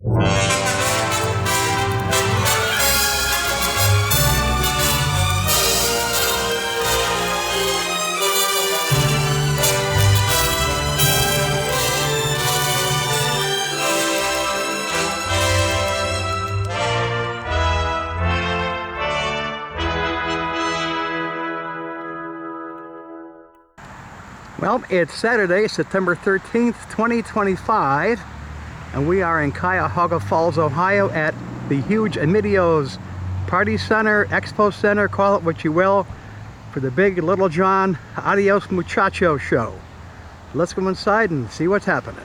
Well, it's Saturday, September 13th, 2025, and we are in Cuyahoga Falls, Ohio at the huge Adios Party Center, Expo Center, call it what you will, for the big Lil John Adios Muchachos show. Let's go inside and see what's happening.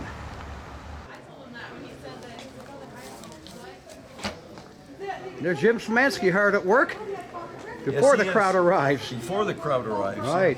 There's Jim Symanski hard at work before the crowd arrives. Before the crowd arrives. Right.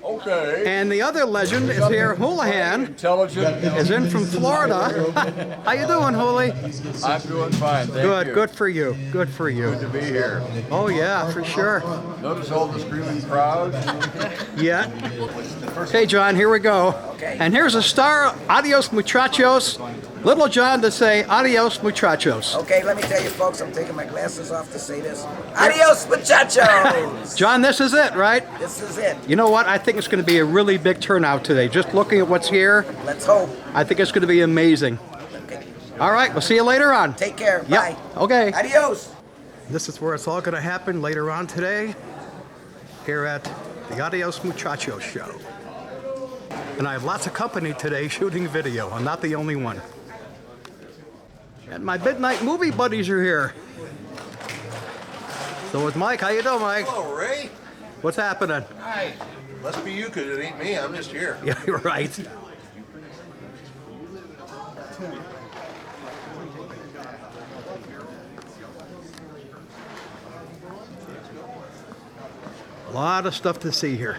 Okay. And the other legend is here, Hoolihan. Intelligent. Is in from Florida. How you doing, Hooli? I'm doing fine, thank you. Good for you. Good for you. Good to be here. Oh yeah, for sure. Notice all the screaming crowds. Yeah. Okay, John, here we go. Okay. And here's a star, Adios Muchachos. Lil John to say Adios Muchachos. Okay, let me tell you folks, I'm taking my glasses off to say this. Adios Muchachos! John, this is it, right? This is it. You know what? I think it's going to be a really big turnout today. Just looking at what's here, Let's hope. I think it's going to be amazing. Okay. All right, we'll see you later on. Take care. Yep. Bye. Okay. Adios. This is where it's all going to happen later on today, here at the Adios Muchachos show. And I have lots of company today shooting video. I'm not the only one. And my midnight movie buddies are here. So is Mike. How you doing, Mike? Hello, Ray. What's happening? Hi. Must be you, because it ain't me. I'm just here. Yeah, you're right. A lot of stuff to see here.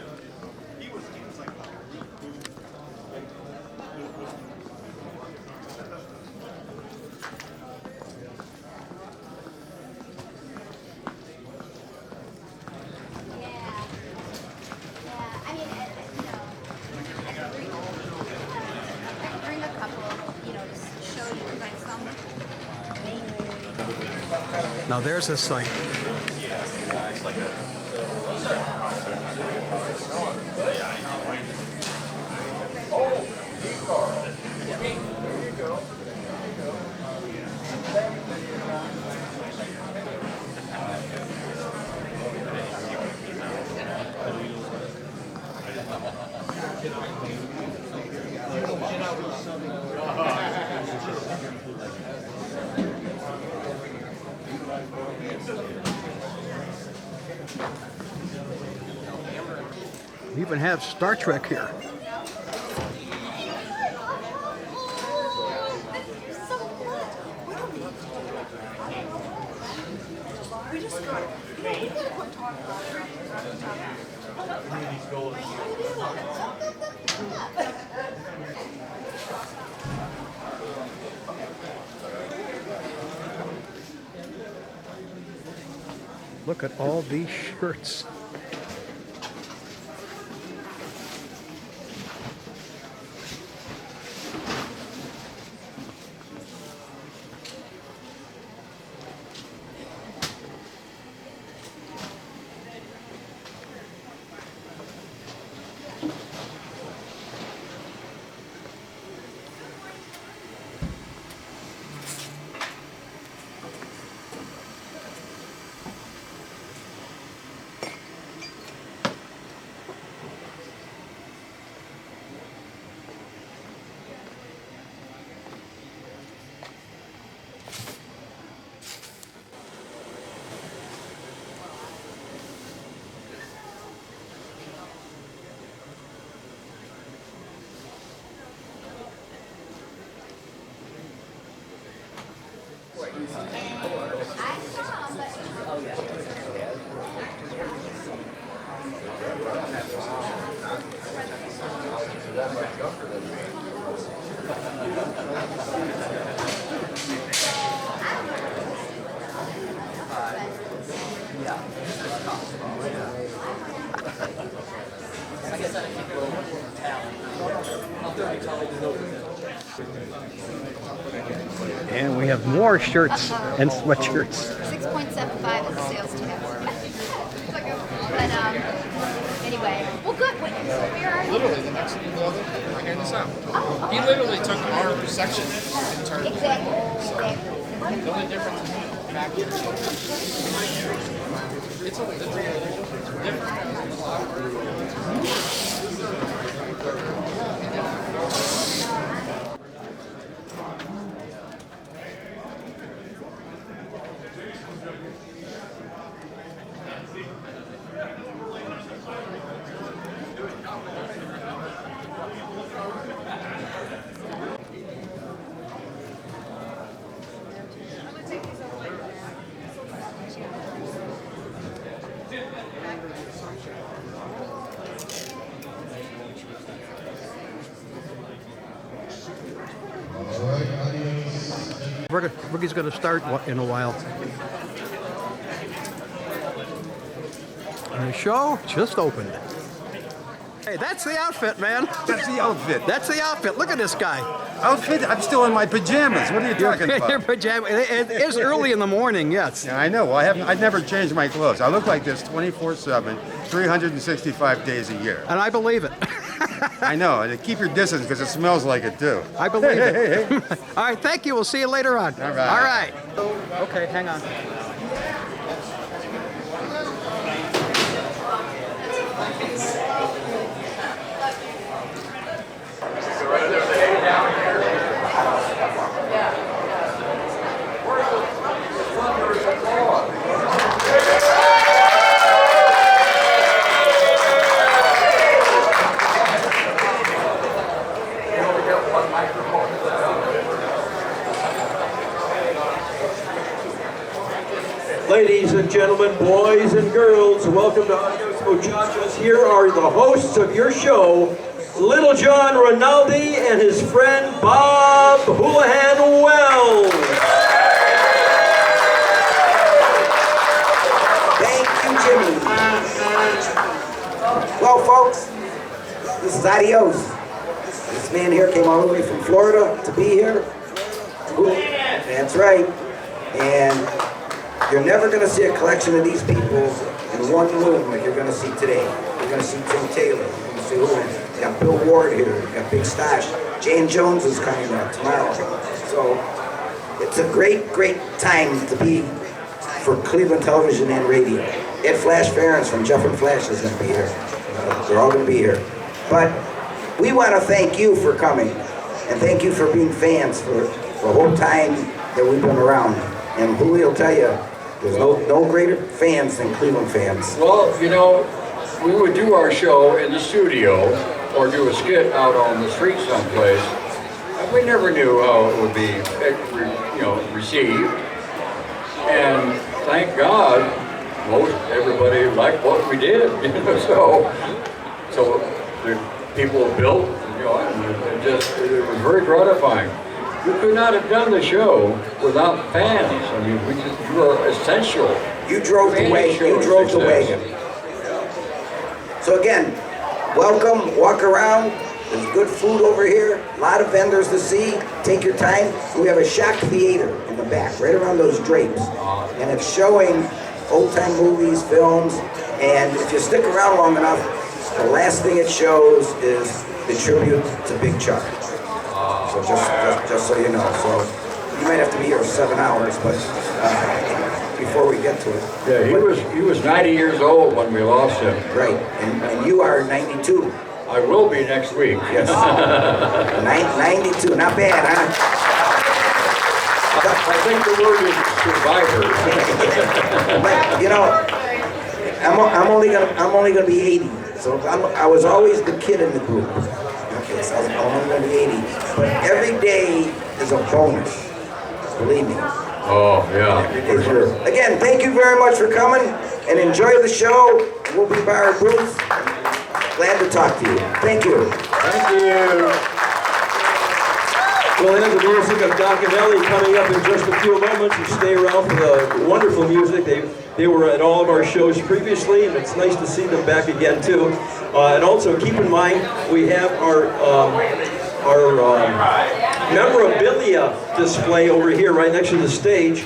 Now there's a site. We even have Star Trek here. Look at all these shirts. And we have more shirts and sweatshirts. 6.75 is the sales tax. But anyway, well, good. Where are you? Literally, the next building, right here in the south. He literally took our section and turned it. Exactly. The only difference is back here. It's a different. Rookie's going to start in a while. And the show just opened. Hey, that's the outfit, man. That's the outfit. That's the outfit. Look at this guy. Outfit? I'm still in my pajamas. What are you talking about? Your pajama. It is early in the morning, yes. Yeah, I know. Well, I've never changed my clothes. I look like this 24/7, 365 days a year. And I believe it. I know. And keep your distance because it smells like it too. I believe it. All right, thank you. We'll see you later on. All right. All right. Okay, hang on. Ladies and gentlemen, boys and girls, welcome to Adios Muchachos. Here are the hosts of your show, Lil John Rinaldi and his friend Bob Hoolihan Wells. Thank you, Jimmy. Well, folks, this is Adios. This man here came all the way from Florida to be here. That's right. And you're never going to see a collection of these people in one room like you're going to see today. You're going to see Tim Taylor. You're going to see Hoolihan. You got Bill Ward here. You got Big Stash. Jane Jones is coming out tomorrow. So it's a great, great time to be for Cleveland television and radio. Ed Flash Ferenc from Jeff and Flash is going to be here. They're all going to be here. But we want to thank you for coming. And thank you for being fans for the whole time that we've been around. And Julio will tell you, there's no greater fans than Cleveland fans. Well, you know, we would do our show in the studio or do a skit out on the street someplace. And we never knew how it would be, received. And thank God, everybody liked what we did. So So the people have built, you know, and it was very gratifying. We could not have done the show without fans. I mean, you are essential. You drove the way. You drove the wagon. So again, welcome. Walk around. There's good food over here. A lot of vendors to see. Take your time. We have a shock theater in the back, right around those drapes, and it's showing old-time movies, films. And if you stick around long enough, the last thing it shows is the tribute to Big Chuck. So just so you know. So you might have to be here 7 hours, but before we get to it. Yeah, he was 90 years old when we lost him. Right, and you are 92. I will be next week. Yes. 92, not bad, huh? I think the word is survivor. But, you know, I'm only gonna be 80. So I was always the kid in the group. Okay, so I'm only gonna be 80. But every day is a bonus. Believe me. Oh, yeah, for sure. Again, thank you very much for coming and enjoy the show. We'll be by our booth. Glad to talk to you. Thank you. Thank you. We'll have the music of Doc and Ellie coming up in just a few moments. You stay around for the wonderful music. They were at all of our shows previously, and it's nice to see them back again too. And also keep in mind, we have our memorabilia display over here right next to the stage.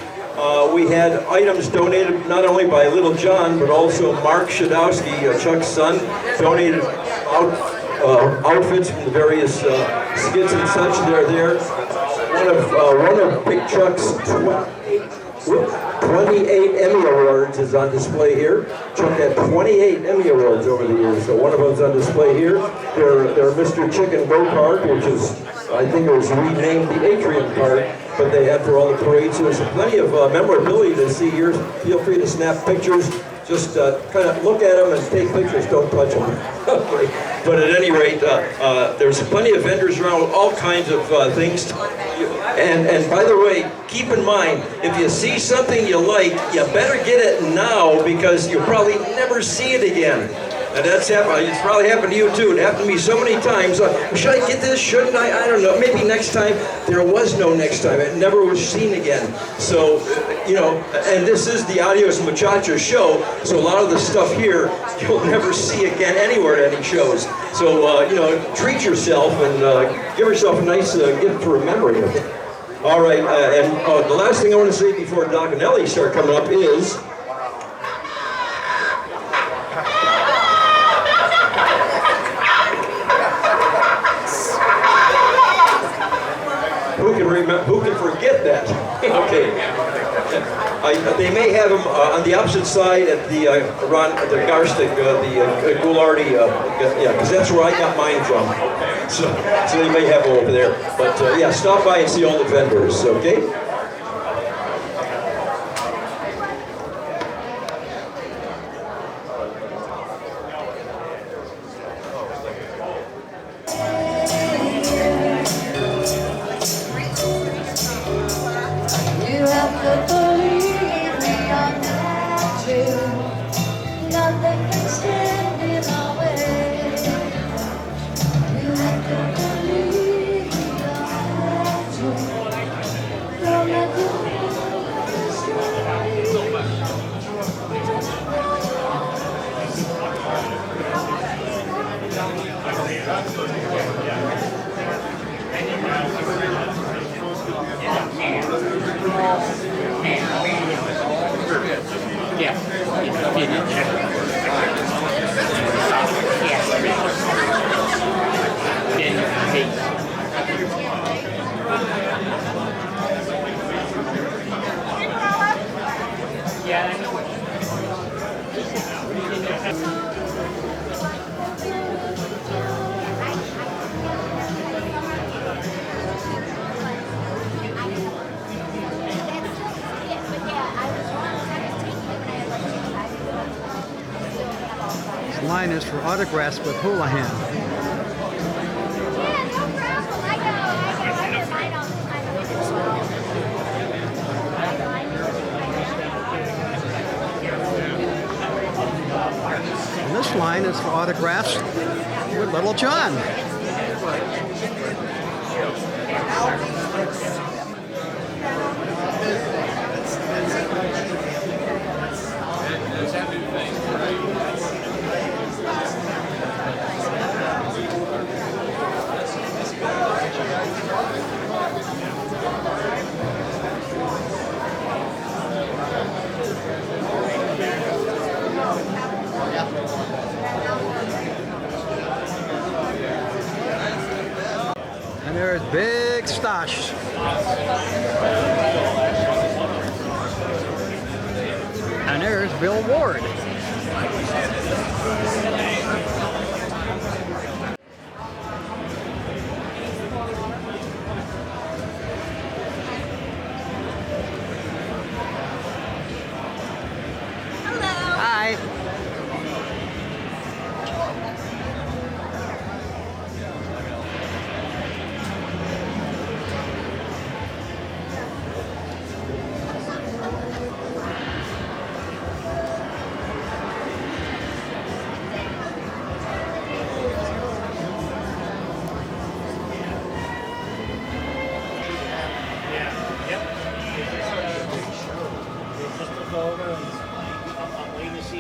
We had items donated not only by Little John, but also Mark Shadowski, Chuck's son, donated outfits from the various skits and such. They're there. One of Big Chuck's 28 Emmy Awards is on display here. Chuck had 28 Emmy Awards over the years, so one of them's on display here. They're Mr. Chicken Go-Kart, which is, I think it was renamed the Atrium Kart, but they had for all the parades. So there's plenty of memorability to see here. Feel free to snap pictures. Just kind of look at them and take pictures, don't touch them. But at any rate, there's plenty of vendors around with all kinds of things. And by the way, keep in mind, if you see something you like, you better get it now because you'll probably never see it again. And that's happened. It's probably happened to you too. It happened to me so many times. Should I get this? Shouldn't I? I don't know. Maybe next time. There was no next time. It never was seen again. So, you know, and this is the Adios Muchachos show. So a lot of the stuff here you'll never see again anywhere at any shows. So, you know, treat yourself and give yourself a nice gift for a memory. All right. And the last thing I want to say before Doc and Ellie start coming up is. Who can forget that? Okay. They may have them on the opposite side at the Garstig, the Goulardi, yeah, because that's where I got mine from. So they may have them over there. But yeah, stop by and see all the vendors, okay? Line is for autographs with Hoolihan. And this line is for autographs with Little John. And there's Big Stosh. And there's Bill Ward. Hi.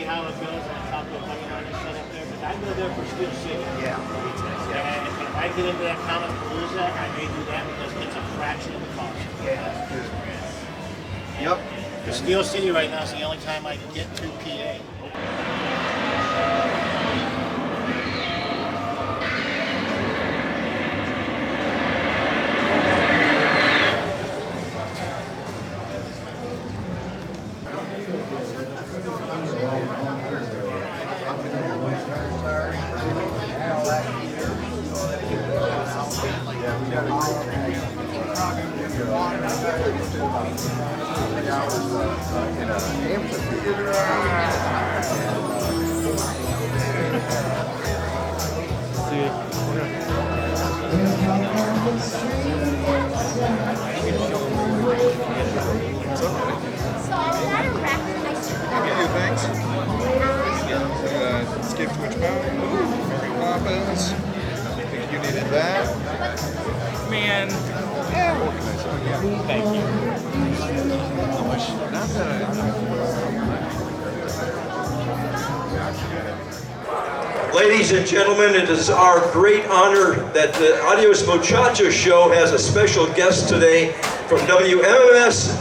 How it goes, and I talk to a buddy of mine who's set up there, but I go there for Steel City. Yeah. And if I get into that comic palooza, I may do that because it's a fraction of the cost. Yeah. Yep. The Steel City right now is the only time I can get to PA. Skip Twitch Mountain, Mary Poppins. I think you needed that. Man. Yeah, we'll organize it again. Thank you. Not that Ladies and gentlemen, it is our great honor that the Adios Muchachos show has a special guest today from WMMS.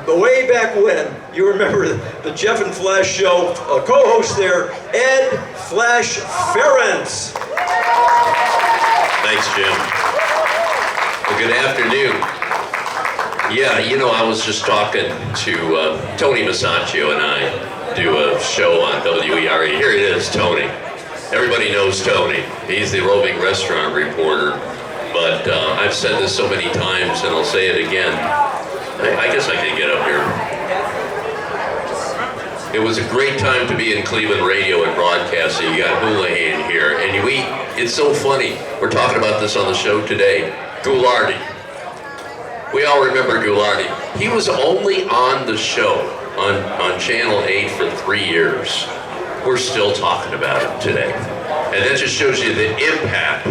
But way back when, you remember the Jeff and Flash show, a co-host there, Ed Flash Ferenc. Thanks, Jim. Well, good afternoon. Yeah, you know, I was just talking to Tony Masaccio, and I do a show on WERE. Here it is, Tony. Everybody knows Tony. He's the roving restaurant reporter. But I've said this so many times, and I'll say it again. I guess I can get up here. It was a great time to be in Cleveland radio and broadcasting. You got Hoolihan here, and it's so funny. We're talking about this on the show today. Goulardi. We all remember Goulardi. He was only on the show on Channel 8 for 3 years. We're still talking about him today. And that just shows you the impact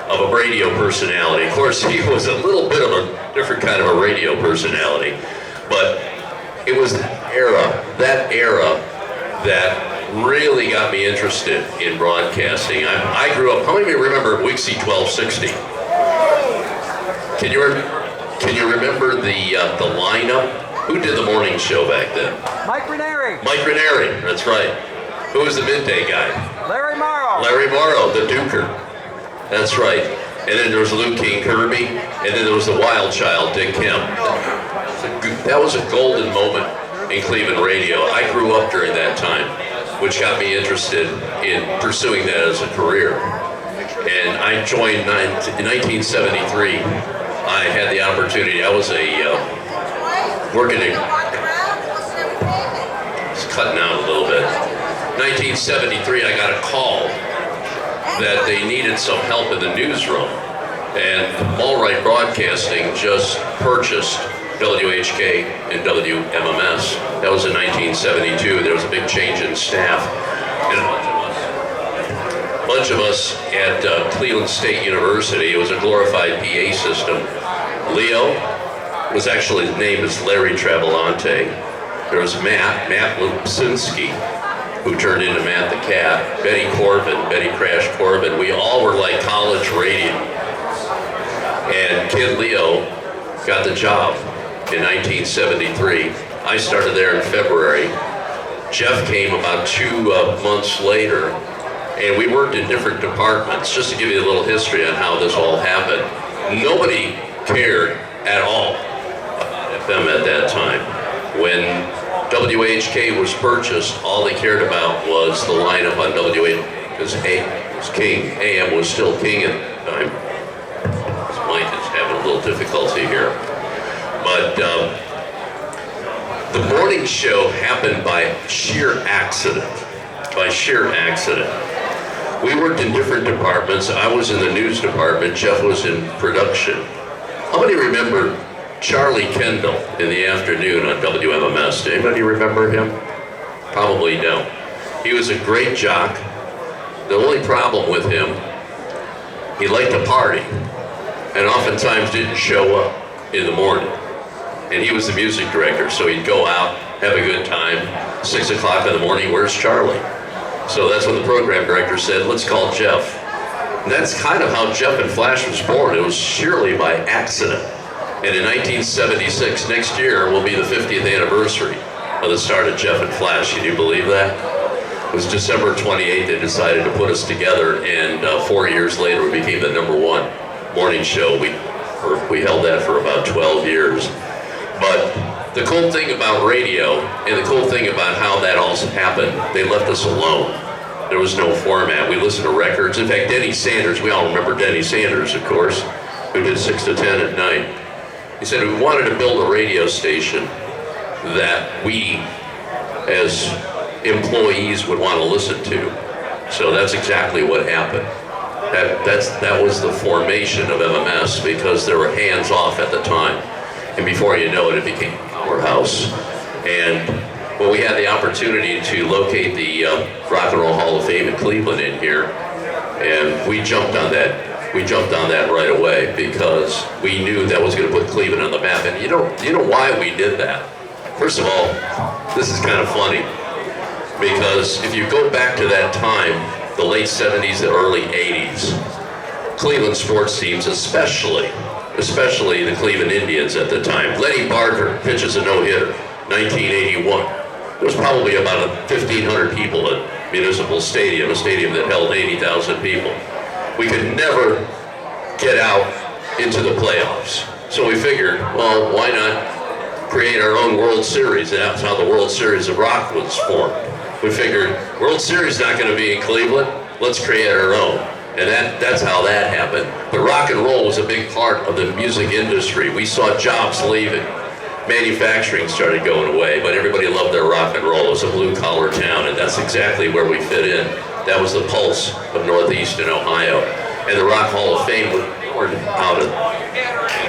of a radio personality. Of course, he was a little bit of a different kind of a radio personality, but it was that era that really got me interested in broadcasting. I grew up, how many of you remember Wixie 1260? Can you remember the lineup? Who did the morning show back then? Mike Ranieri. Mike Ranieri, that's right. Who was the midday guy? Larry Morrow. Larry Morrow, the Duker. That's right. And then there was Luke King Kirby, and then there was the wild child, Dick Kemp. That was a golden moment in Cleveland radio. I grew up during that time, which got me interested in pursuing that as a career. And I joined in 1973. I had the opportunity, I was working it's cutting out a little bit. 1973, I got a call that they needed some help in the newsroom. And Allright Broadcasting just purchased WHK and WMMS. That was in 1972. There was a big change in staff. And a bunch of us at Cleveland State University. It was a glorified PA system. Leo was actually, his name is Larry Travelante. There was Matt Symanski, who turned into Matt the Cat, Betty Crash Corbin. We all were like college radio. And Kid Leo got the job in 1973. I started there in February. Jeff came about 2 months later, and we worked in different departments. Just to give you a little history on how this all happened. Nobody cared at all about FM at that time. When WHK was purchased, all they cared about was the lineup on WH, because AM was king. AM was still king at the time. This mic is having a little difficulty here. But the morning show happened by sheer accident. We worked in different departments. I was in the news department. Jeff was in production. How many remember Charlie Kendall in the afternoon on WMMS? Anybody remember him? Probably don't. He was a great jock. The only problem with him, he liked to party and oftentimes didn't show up in the morning. And he was the music director, so he'd go out, have a good time. 6 o'clock in the morning, where's Charlie? So that's when the program director said, let's call Jeff. And that's kind of how Jeff and Flash was born. It was sheerly by accident. And in 1976, next year, will be the 50th anniversary of the start of Jeff and Flash. Can you believe that? It was December 28th they decided to put us together, and 4 years later we became the #1 morning show. We held that for about 12 years. But the cool thing about radio, and the cool thing about how that all happened, they left us alone. There was no format. We listened to records. In fact, Denny Sanders, we all remember Denny Sanders, of course, who did 6 to 10 at night. He said we wanted to build a radio station that we, as employees, would want to listen to. So that's exactly what happened. That was the formation of MMS, because they were hands off at the time. And before you know it, it became a powerhouse. And when we had the opportunity to locate the Rock and Roll Hall of Fame in Cleveland in here, and we jumped on that. We jumped on that right away because we knew that was going to put Cleveland on the map. And you know why we did that? First of all, this is kind of funny, because if you go back to that time, the late 70s and early 80s, Cleveland sports teams, especially the Cleveland Indians at the time. Lenny Barker pitches a no-hitter, 1981. There was probably about 1,500 people at Municipal Stadium, a stadium that held 80,000 people. We could never get out into the playoffs. So we figured, well, why not create our own World Series? And that's how the World Series of Rock was formed. We figured, World Series not going to be in Cleveland, let's create our own. And that's how that happened. But rock and roll was a big part of the music industry. We saw jobs leaving. Manufacturing started going away, but everybody loved their rock and roll. It was a blue-collar town, and that's exactly where we fit in. That was the pulse of Northeastern Ohio. And the Rock Hall of Fame was born out of it.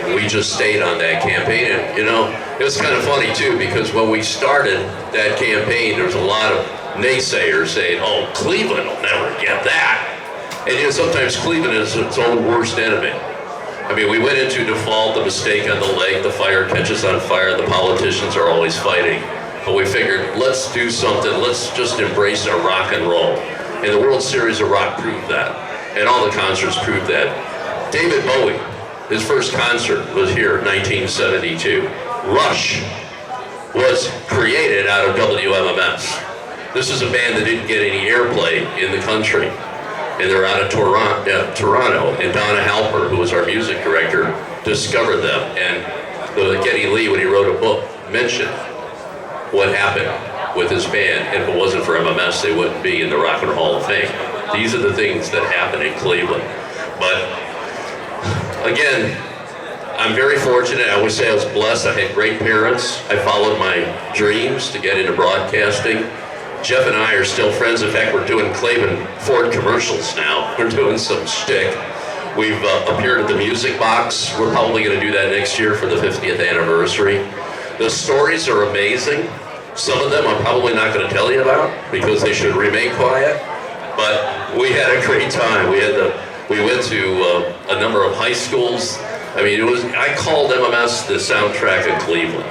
And we just stayed on that campaign. And, you know, it was kind of funny, too, because when we started that campaign, there was a lot of naysayers saying, oh, Cleveland will never get that. And you know, sometimes Cleveland is its own worst enemy. I mean, we went into default, the mistake on the lake, the fire catches on fire, the politicians are always fighting. But we figured, let's do something, let's just embrace our rock and roll. And the World Series of Rock proved that. And all the concerts proved that. David Bowie, his first concert was here in 1972. Rush was created out of WMMS. This is a band that didn't get any airplay in the country. And they're out of Toronto, and Donna Halper, who was our music director, discovered them. And Geddy Lee, when he wrote a book, mentioned what happened with his band. And if it wasn't for MMS, they wouldn't be in the Rock and Roll Hall of Fame. These are the things that happen in Cleveland. But again, I'm very fortunate. I would say I was blessed. I had great parents. I followed my dreams to get into broadcasting. Jeff and I are still friends. In fact, we're doing Cleveland Ford commercials now. We're doing some shtick. We've appeared at the Music Box. We're probably going to do that next year for the 50th anniversary. The stories are amazing. Some of them I'm probably not going to tell you about because they should remain quiet. But We had a great time. We went to a number of high schools. I mean, I called MMS the soundtrack of Cleveland,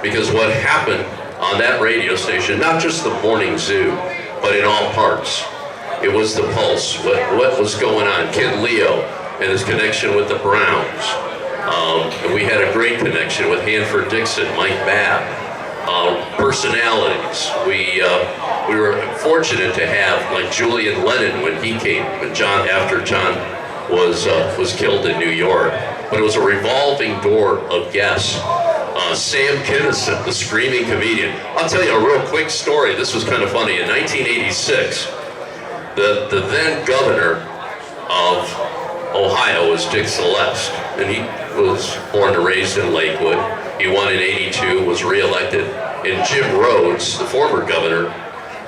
because what happened on that radio station, not just the morning zoo, but in all parts, it was the pulse. What was going on? Kid Leo and his connection with the Browns. And we had a great connection with Hanford Dixon, Mike Babb. Personalities. We were fortunate to have like Julian Lennon when he came, after John was killed in New York. But it was a revolving door of guests. Sam Kinison, the screaming comedian. I'll tell you a real quick story. This was kind of funny. In 1986, the then governor of Ohio was Dick Celeste, and he was born and raised in Lakewood. He won in '82, was reelected, and Jim Rhodes, the former governor,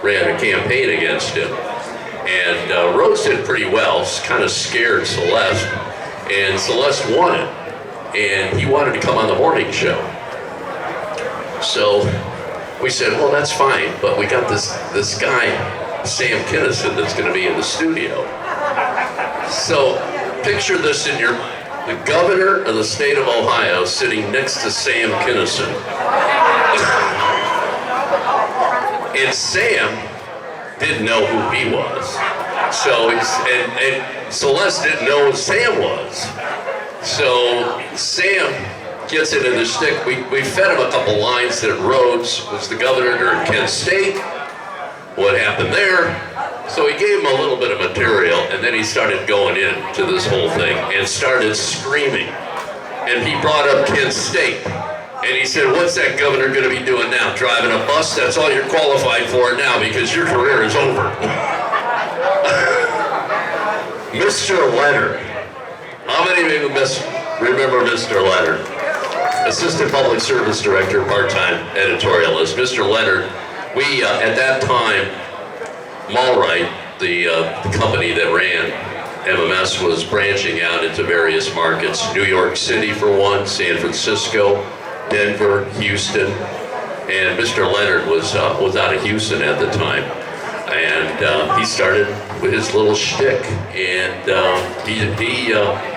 ran a campaign against him. And Rhodes did pretty well, kind of scared Celeste, and Celeste won it, and he wanted to come on the morning show. So we said, well, that's fine, but we got this guy, Sam Kinison, that's going to be in the studio. So picture this in the governor of the state of Ohio sitting next to Sam Kinison. And Sam didn't know who he was. So, and Celeste didn't know who Sam was. So Sam gets into the shtick. We fed him a couple lines that Rhodes was the governor during Kent State. What happened there? So he gave him a little bit of material, and then he started going into this whole thing and started screaming. And he brought up Kent State. And he said, what's that governor going to be doing now? Driving a bus? That's all you're qualified for now, because your career is over. Mr. Leonard. How many of you remember Mr. Leonard? Assistant Public Service Director, part-time editorialist. Mr. Leonard, we, at that time, Malrite, the company that ran MMS, was branching out into various markets. New York City for one, San Francisco, Denver, Houston, and Mr. Leonard was out of Houston at the time. And he started with his little shtick, and he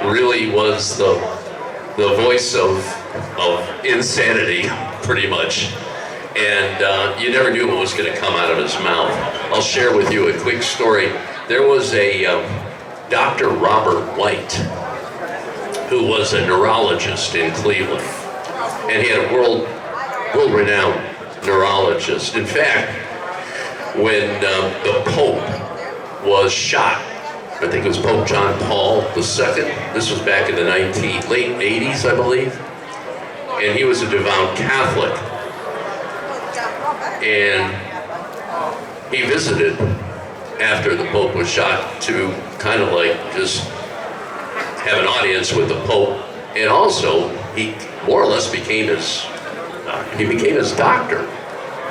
really was the voice of insanity, pretty much. And you never knew what was going to come out of his mouth. I'll share with you a quick story. There was a Dr. Robert White, who was a neurologist in Cleveland, and he had a world-renowned neurologist. In fact, when the Pope was shot, I think it was Pope John Paul II, this was back in the late 80s, I believe, and he was a devout Catholic. And he visited after the Pope was shot to kind of like just have an audience with the Pope, and also he more or less became his doctor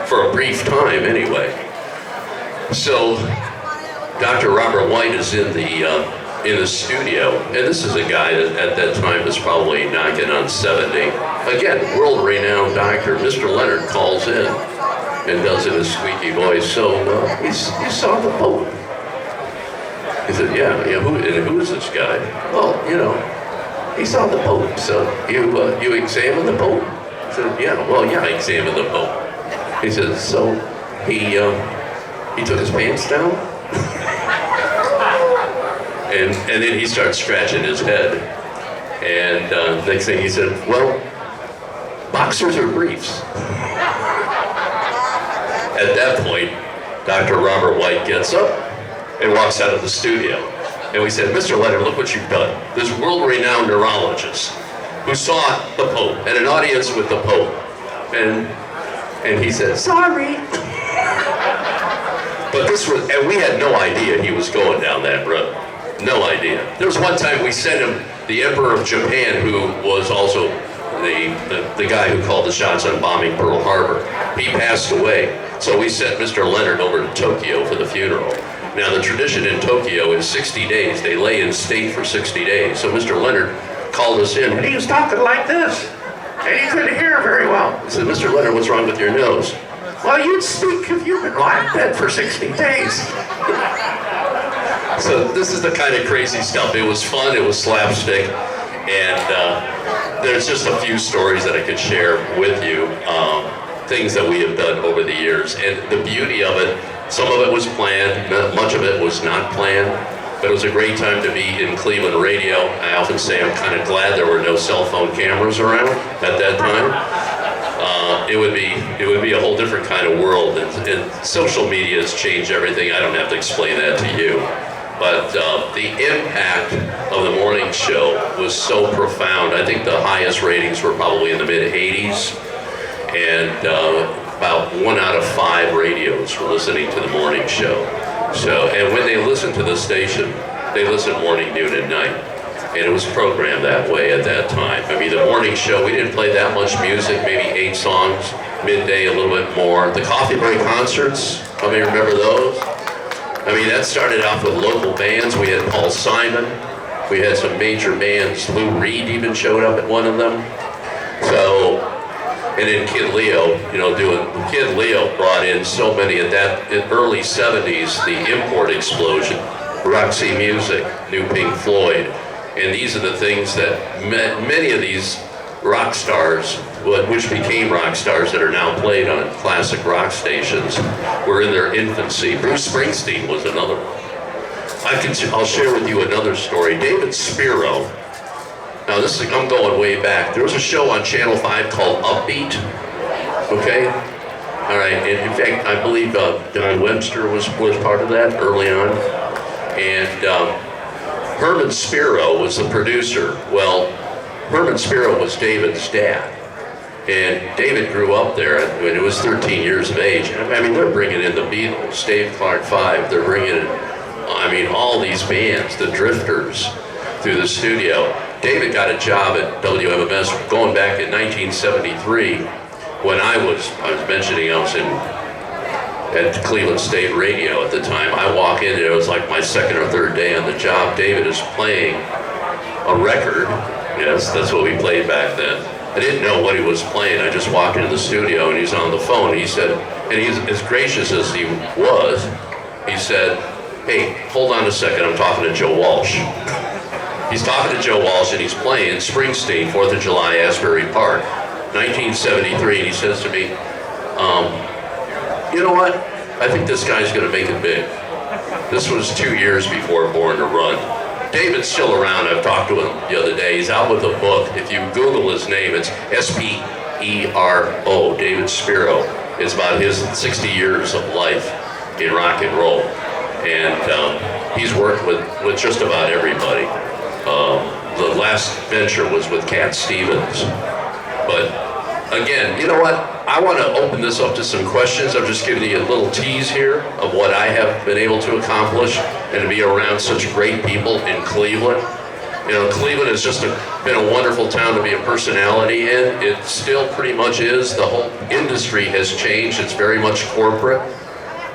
for a brief time anyway. So Dr. Robert White is in the studio, and this is a guy that at that time was probably knocking on 70. Again, world-renowned doctor. Mr. Leonard calls in and does it in a squeaky voice. So you saw the Pope. He said, yeah, who is this guy? Well, he saw the Pope. So you examined the Pope? I said, yeah, I examined the Pope. He said, so he took his pants down? and then he starts scratching his head. And next thing he said, well, boxers or briefs? At that point, Dr. Robert White gets up and walks out of the studio. And we said, Mr. Leonard, look what you've done. This world-renowned neurologist who saw the Pope, had an audience with the Pope. And he said, sorry. But and we had no idea he was going down that road. No idea. There was one time we sent him the Emperor of Japan, who was also the guy who called the shots on bombing Pearl Harbor. He passed away. So we sent Mr. Leonard over to Tokyo for the funeral. Now the tradition in Tokyo is 60 days. They lay in state for 60 days. So Mr. Leonard called us in, and he was talking like this, and he couldn't hear very well. I said, Mr. Leonard, what's wrong with your nose? Well, you'd stink if you've been lying in bed for 60 days. So this is the kind of crazy stuff. It was fun, it was slapstick, and there's just a few stories that I could share with you, things that we have done over the years. And the beauty of it, some of it was planned, much of it was not planned, but it was a great time to be in Cleveland radio. I often say I'm kind of glad there were no cell phone cameras around at that time. It would be a whole different kind of world, and social media has changed everything. I don't have to explain that to you. But the impact of the morning show was so profound. I think the highest ratings were probably in the mid-80s, and about 1 out of 5 radios were listening to the morning show. So, and when they listened to the station, they listened morning, noon, and night. And it was programmed that way at that time. I mean, the morning show, we didn't play that much music, maybe 8 songs, midday a little bit more. The coffee break concerts, how many remember those? I mean, that started off with local bands. We had Paul Simon. We had some major bands. Lou Reed even showed up at one of them. So, and then Kid Leo, Kid Leo brought in so many of that. In early 70s, the import explosion, Roxy Music, New Pink Floyd. And these are the things that many of these rock stars, which became rock stars that are now played on classic rock stations, were in their infancy. Bruce Springsteen was another one. I'll share with you another story. David Spiro. Now I'm going way back. There was a show on Channel 5 called Upbeat. Okay? All right. And in fact, I believe Don Webster was part of that early on. And Herman Spiro was the producer. Well, Herman Spiro was David's dad. And David grew up there when he was 13 years of age. I mean, they're bringing in the Beatles, Dave Clark 5. They're bringing in, all these bands, the Drifters, through the studio. David got a job at WMMS going back in 1973 when I was mentioning I was at Cleveland State Radio at the time. I walk in and it was like my second or third day on the job. David is playing a record. Yes, that's what we played back then. I didn't know what he was playing. I just walked into the studio and he's on the phone. He said, and he's as gracious as he was, he said, "Hey, hold on a second, I'm talking to Joe Walsh." He's talking to Joe Walsh and he's playing Springsteen, 4th of July, Asbury Park, 1973, and he says to me, "You know what? I think this guy's gonna make it big." This was 2 years before Born to Run. David's still around. I've talked to him the other day. He's out with a book. If you Google his name, it's S-P-E-R-O, David Spiro. It's about his 60 years of life in rock and roll. And he's worked with just about everybody. The last venture was with Cat Stevens. But again, you know what? I want to open this up to some questions. I'm just giving you a little tease here of what I have been able to accomplish and to be around such great people in Cleveland. Cleveland has just been a wonderful town to be a personality in. It still pretty much is. The whole industry has changed. It's very much corporate.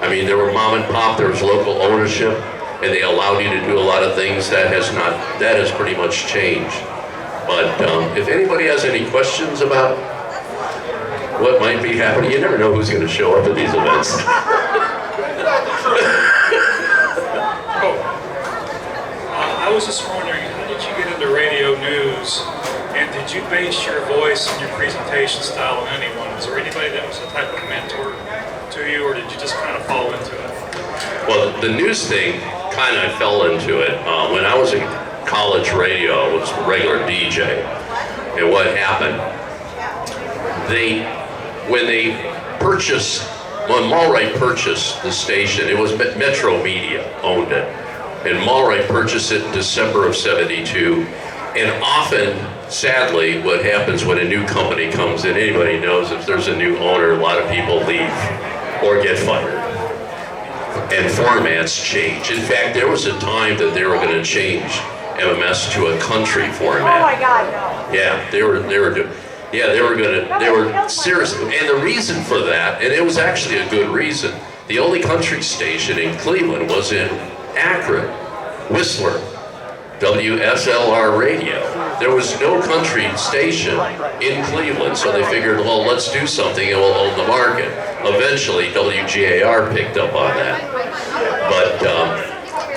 I mean, there were mom and pop, there was local ownership, and they allowed you to do a lot of things. That has pretty much changed. But if anybody has any questions about what might be happening, you never know who's going to show up at these events. I was just wondering, how did you get into radio news, and did you base your voice and your presentation style on anyone? Was there anybody that was a type of mentor to you, or did you just kind of fall into it? Well, the news thing, kind of fell into it. When I was in college radio, I was a regular DJ, and what happened, when Mulwright purchased the station, it was Metro Media owned it. And Mulwright purchased it in December of '72. And often, sadly, what happens when a new company comes in, anybody knows if there's a new owner, a lot of people leave or get fired. And formats change. In fact, there was a time that they were going to change MMS to a country format. Oh my God, no. Yeah, they were serious. And the reason for that, and it was actually a good reason, the only country station in Cleveland was in Akron, Whistler, WSLR radio. There was no country station in Cleveland, so they figured, well, let's do something and we'll own the market. Eventually, WGAR picked up on that. But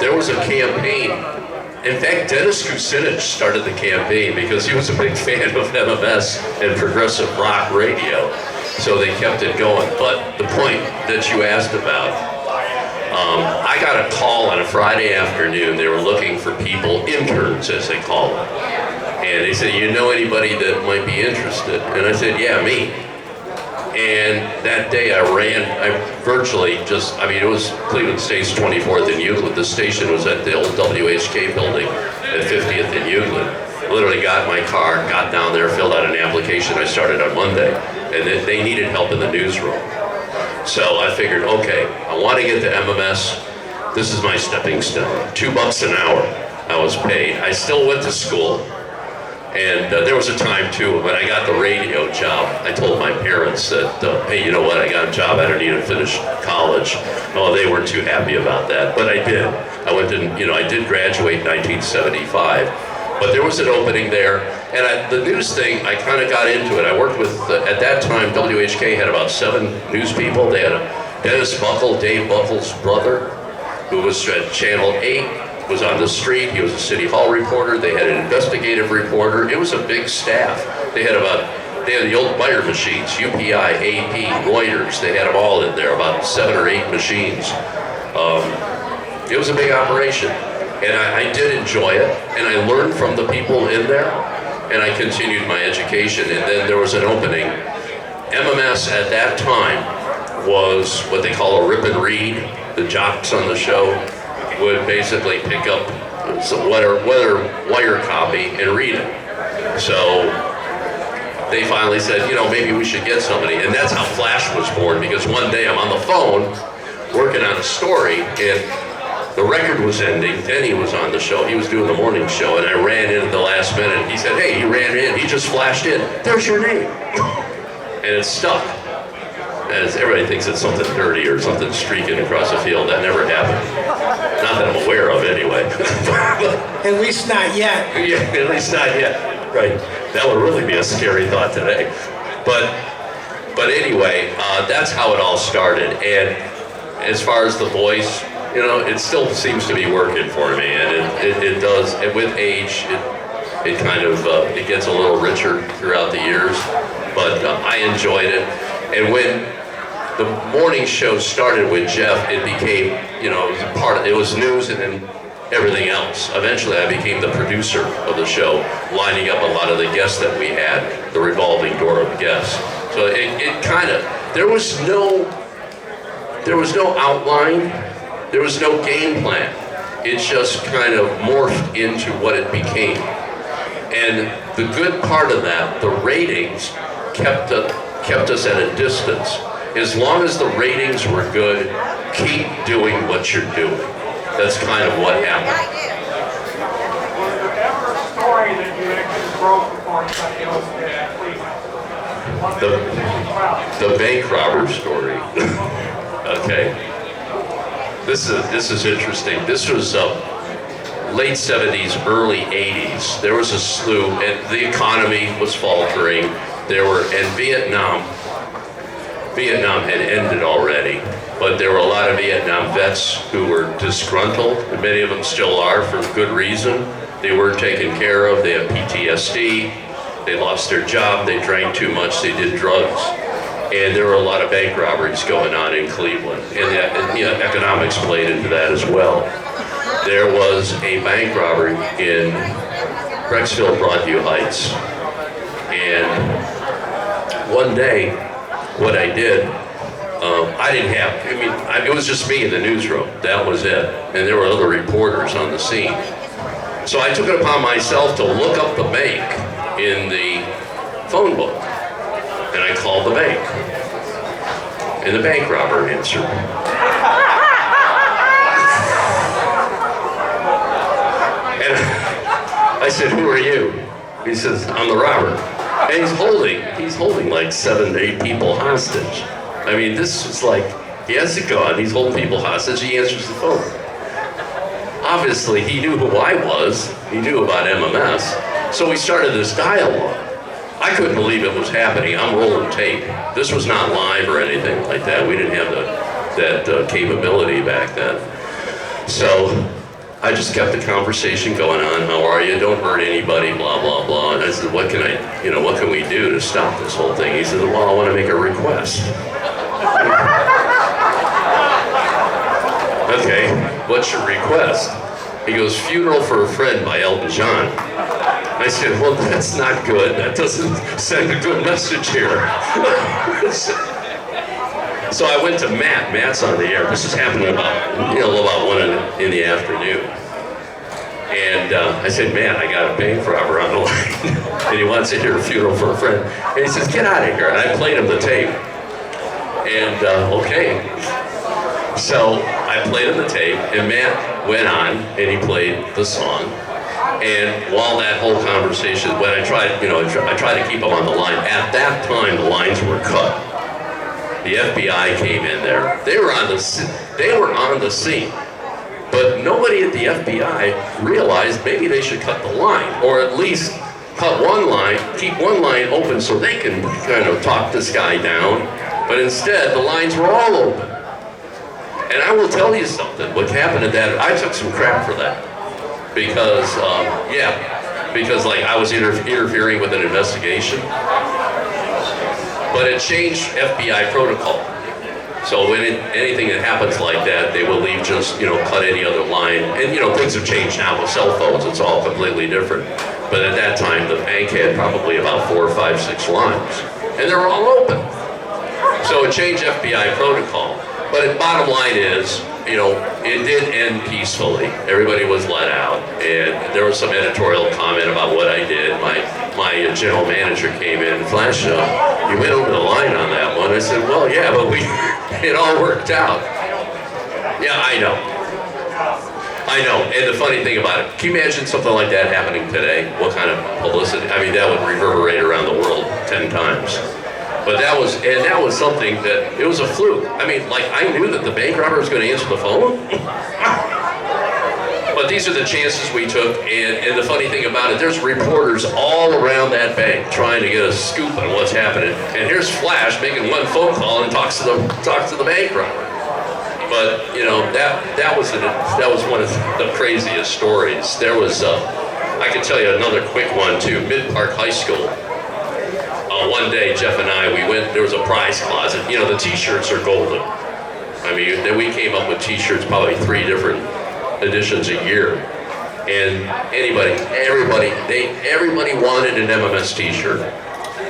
there was a campaign. In fact, Dennis Kucinich started the campaign because he was a big fan of MMS and progressive rock radio. So they kept it going. But the point that you asked about, I got a call on a Friday afternoon. They were looking for people, interns as they call them. And they said, you know anybody that might be interested? And I said, yeah, me. And that day I virtually just, it was Cleveland State's 24th and Euclid. The station was at the old WHK building at 50th and Euclid. Literally got in my car, got down there, filled out an application. I started on Monday, and they needed help in the newsroom. So I figured, okay, I want to get to MMS. This is my stepping stone. $2 an hour I was paid. I still went to school. And there was a time too when I got the radio job. I told my parents that, hey, you know what? I got a job. I don't need to finish college. Oh, they weren't too happy about that, but I did. I went and I did graduate in 1975. But there was an opening there, and the news thing, I kind of got into it. I worked with at that time WHK had about 7 news people. They had Dennis Buckle, Dave Buckle's brother, who was at Channel 8. Was on the street. He was a city hall reporter. They had an investigative reporter. It was a big staff. They had the old wire machines, UPI, AP, Reuters. They had them all in there, about 7 or 8 machines. It was a big operation, and I did enjoy it, and I learned from the people in there, and I continued my education. And then there was an opening. MMS at that time was what they call a rip and read. The jocks on the show would basically pick up whether wire copy and read it. So they finally said, maybe we should get somebody. And that's how Flash was born, because one day I'm on the phone working on a story, and the record was ending. Denny was on the show. He was doing the morning show, and I ran in at the last minute. He said, hey, he ran in. He just flashed in. There's your name. And it stuck. As everybody thinks it's something dirty or something streaking across the field. That never happened. Not that I'm aware of, anyway. At least not yet. Yeah, at least not yet. Right. That would really be a scary thought today. But anyway, that's how it all started. And as far as the voice, it still seems to be working for me, and it does. And with age, it kind of it gets a little richer throughout the years. But I enjoyed it. And when the morning show started with Jeff, it became, it was news and then everything else. Eventually I became the producer of the show, lining up a lot of the guests that we had, the revolving door of guests. So it kind of, there was no outline, there was no game plan. It just kind of morphed into what it became. And the good part of that, the ratings kept us at a distance. As long as the ratings were good, keep doing what you're doing. That's kind of what happened. Was there ever a story that you actually broke before anybody else did? The bank robber story. Okay. This is interesting. This was late 70s, early 80s. There was a slew, and the economy was faltering. Vietnam had ended already, but there were a lot of Vietnam vets who were disgruntled, and many of them still are for good reason. They weren't taken care of, they had PTSD, they lost their job, they drank too much, they did drugs. And there were a lot of bank robberies going on in Cleveland, and economics played into that as well. There was a bank robbery in Brecksville, Broadview Heights, and one day, what I did, it was just me in the newsroom. That was it. And there were other reporters on the scene. So I took it upon myself to look up the bank in the phone book. And I called the bank. And the bank robber answered. And I said, who are you? He says, I'm the robber. And he's holding like 7 to 8 people hostage. I mean, this was like, he has a gun, he's holding people hostage, he answers the phone. Obviously, he knew who I was, he knew about MMS, so we started this dialogue. I couldn't believe it was happening. I'm rolling tape. This was not live or anything like that. We didn't have that capability back then. So I just kept the conversation going on. How are you? Don't hurt anybody, blah, blah, blah. And I said, what can we do to stop this whole thing? He said, well, I want to make a request. Okay, what's your request? He goes, Funeral for a Friend by Elton John. I said, well, that's not good. That doesn't send a good message here. So I went to Matt. Matt's on the air. This is happening about 1 in the afternoon. And I said, Matt, I got a bank robber on the line. And he wants to hear a Funeral for a Friend. And he says, get out of here. And I played him the tape. And okay. So I played him the tape, and Matt went on and he played the song. And while that whole conversation, when I tried to keep him on the line. At that time, the lines were cut. The FBI came in there. They were on the scene. But nobody at the FBI realized maybe they should cut the line, or at least cut one line, keep one line open so they can kind of talk this guy down. But instead, the lines were all open. And I will tell you something, what happened at that, I took some crap for that. Because, because like I was interfering with an investigation. But it changed FBI protocol. So when anything that happens like that, they will leave just, cut any other line. And, things have changed now with cell phones, it's all completely different. But at that time, the bank had probably about 4, 5, 6 lines. And they were all open. So it changed FBI protocol. But the bottom line is, it did end peacefully. Everybody was let out, and there was some editorial comment about what I did. My general manager came in and flashed, you went over the line on that one. I said, well, yeah, but it all worked out. Yeah, I know. And the funny thing about it, can you imagine something like that happening today? What kind of publicity? I mean, that would reverberate around the world 10 times. But that was something that, it was a fluke. I mean, like, I knew that the bank robber was going to answer the phone. But these are the chances we took, and the funny thing about it, there's reporters all around that bank trying to get a scoop on what's happening. And here's Flash making one phone call and talks to the bank robber. But, that was one of the craziest stories. There was, I could tell you another quick one too, Mid-Park High School. One day, Jeff and I, there was a prize closet. The t-shirts are golden. I mean, then we came up with t-shirts, probably 3 different editions a year. And everybody wanted an MMS t-shirt.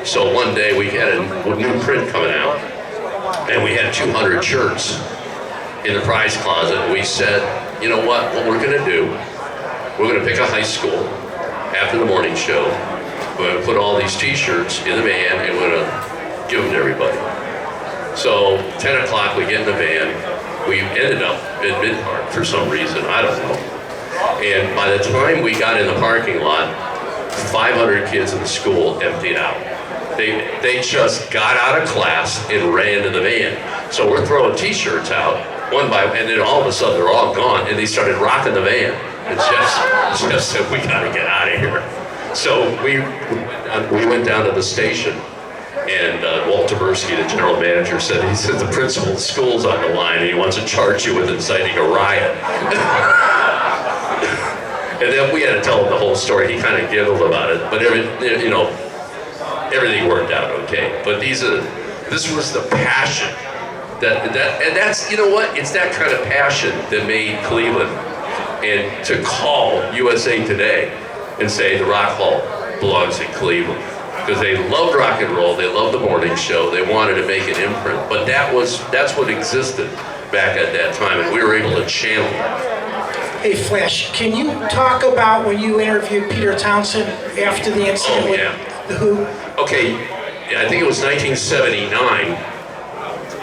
So one day we had a new print coming out, and we had 200 shirts in the prize closet. And we said, you know what we're gonna do, we're gonna pick a high school after the morning show. We're going to put all these t-shirts in the van and we're going to give them to everybody. So 10 o'clock we get in the van. We ended up in Mid-Park for some reason, I don't know. And by the time we got in the parking lot, 500 kids in the school emptied out. They just got out of class and ran to the van. So we're throwing t-shirts out one by one, and then all of a sudden they're all gone, and they started rocking the van. And Jeff said, we got to get out of here. So we went down to the station, and Walt Taberski, the general manager, said the principal of the school's on the line, and he wants to charge you with inciting a riot. And then we had to tell him the whole story. He kind of giggled about it, but everything worked out okay. But this was the passion and that's it's that kind of passion that made Cleveland, and to call USA Today and say the Rock Hall belongs in Cleveland, because they loved rock and roll, they loved the morning show, they wanted to make an imprint. But that's what existed back at that time, and we were able to channel that. Hey Flash, can you talk about when you interviewed Peter Townsend after the incident with The Who? Okay, I think it was 1979.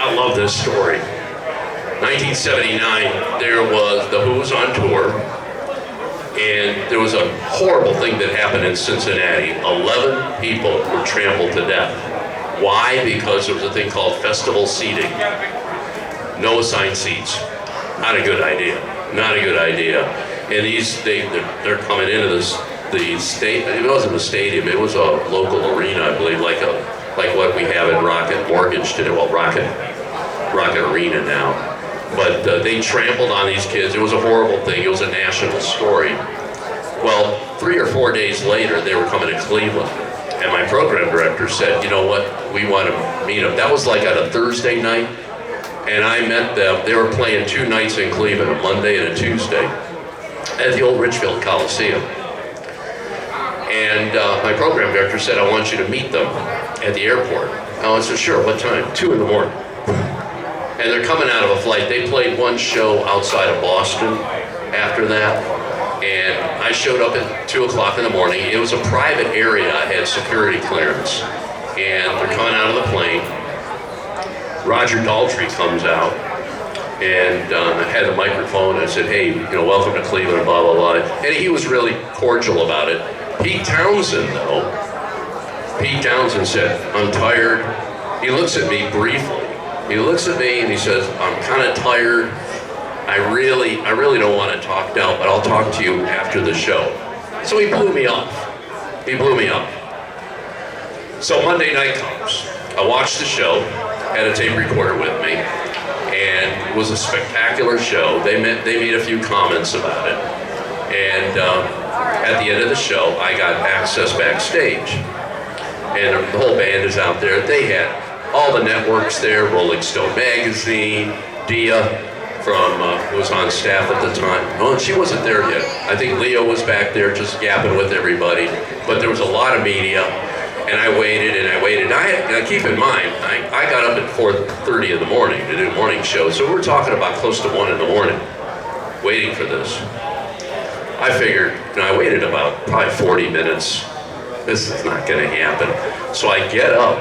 I love this story. 1979, there was The Who was on tour, and there was a horrible thing that happened in Cincinnati. 11 people were trampled to death. Why? Because there was a thing called festival seating. No assigned seats. Not a good idea. Not a good idea. And they're coming into the state. It wasn't a stadium. It was a local arena, I believe, like what we have in Rocket Mortgage today. Well, Rocket Arena now. But they trampled on these kids. It was a horrible thing. It was a national story. Well, 3 or 4 days later, they were coming to Cleveland. And my program director said, you know what, we want to meet them. That was like on a Thursday night. And I met them. They were playing 2 nights in Cleveland, a Monday and a Tuesday, at the old Richfield Coliseum. And my program director said, I want you to meet them at the airport. I said, sure, what time? 2 in the morning. And they're coming out of a flight. They played one show outside of Boston after that. And I showed up at 2 o'clock in the morning. It was a private area. I had security clearance. And they're coming out of the plane. Roger Daltrey comes out and had the microphone and said, hey, welcome to Cleveland, blah, blah, blah. And he was really cordial about it. Pete Townsend, though, Pete Townsend said, I'm tired. He looks at me briefly. He looks at me and he says, I'm kind of tired. I really don't want to talk now, but I'll talk to you after the show. So he blew me off. He blew me off. So Monday night comes. I watched the show, had a tape recorder with me, and it was a spectacular show. They made a few comments about it. And at the end of the show, I got access backstage. And the whole band is out there. They had all the networks there, Rolling Stone Magazine, Dia who was on staff at the time. Oh, and she wasn't there yet. I think Leo was back there just yapping with everybody. But there was a lot of media, and I waited and I waited. Now keep in mind, I got up at 4:30 in the morning to do a morning show, so we're talking about close to 1 in the morning, waiting for this. I figured, I waited about probably 40 minutes. This is not gonna happen. So I get up,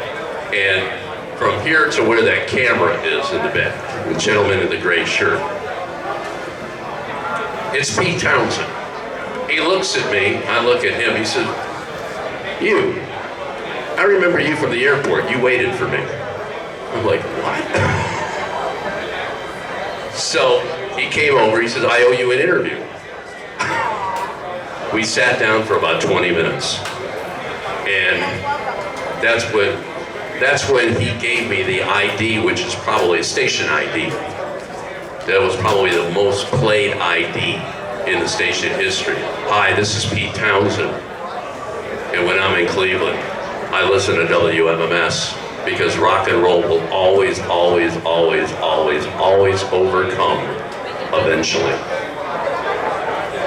and from here to where that camera is in the back, the gentleman in the gray shirt, it's Pete Townsend. He looks at me, I look at him, he says, you, I remember you from the airport, you waited for me. I'm like, what? So he came over, he says, I owe you an interview. We sat down for about 20 minutes. And that's when he gave me the ID, which is probably a station ID. That was probably the most played ID in the station history. Hi, this is Pete Townsend. And when I'm in Cleveland, I listen to WMMS because rock and roll will always, always, always, always, always overcome eventually.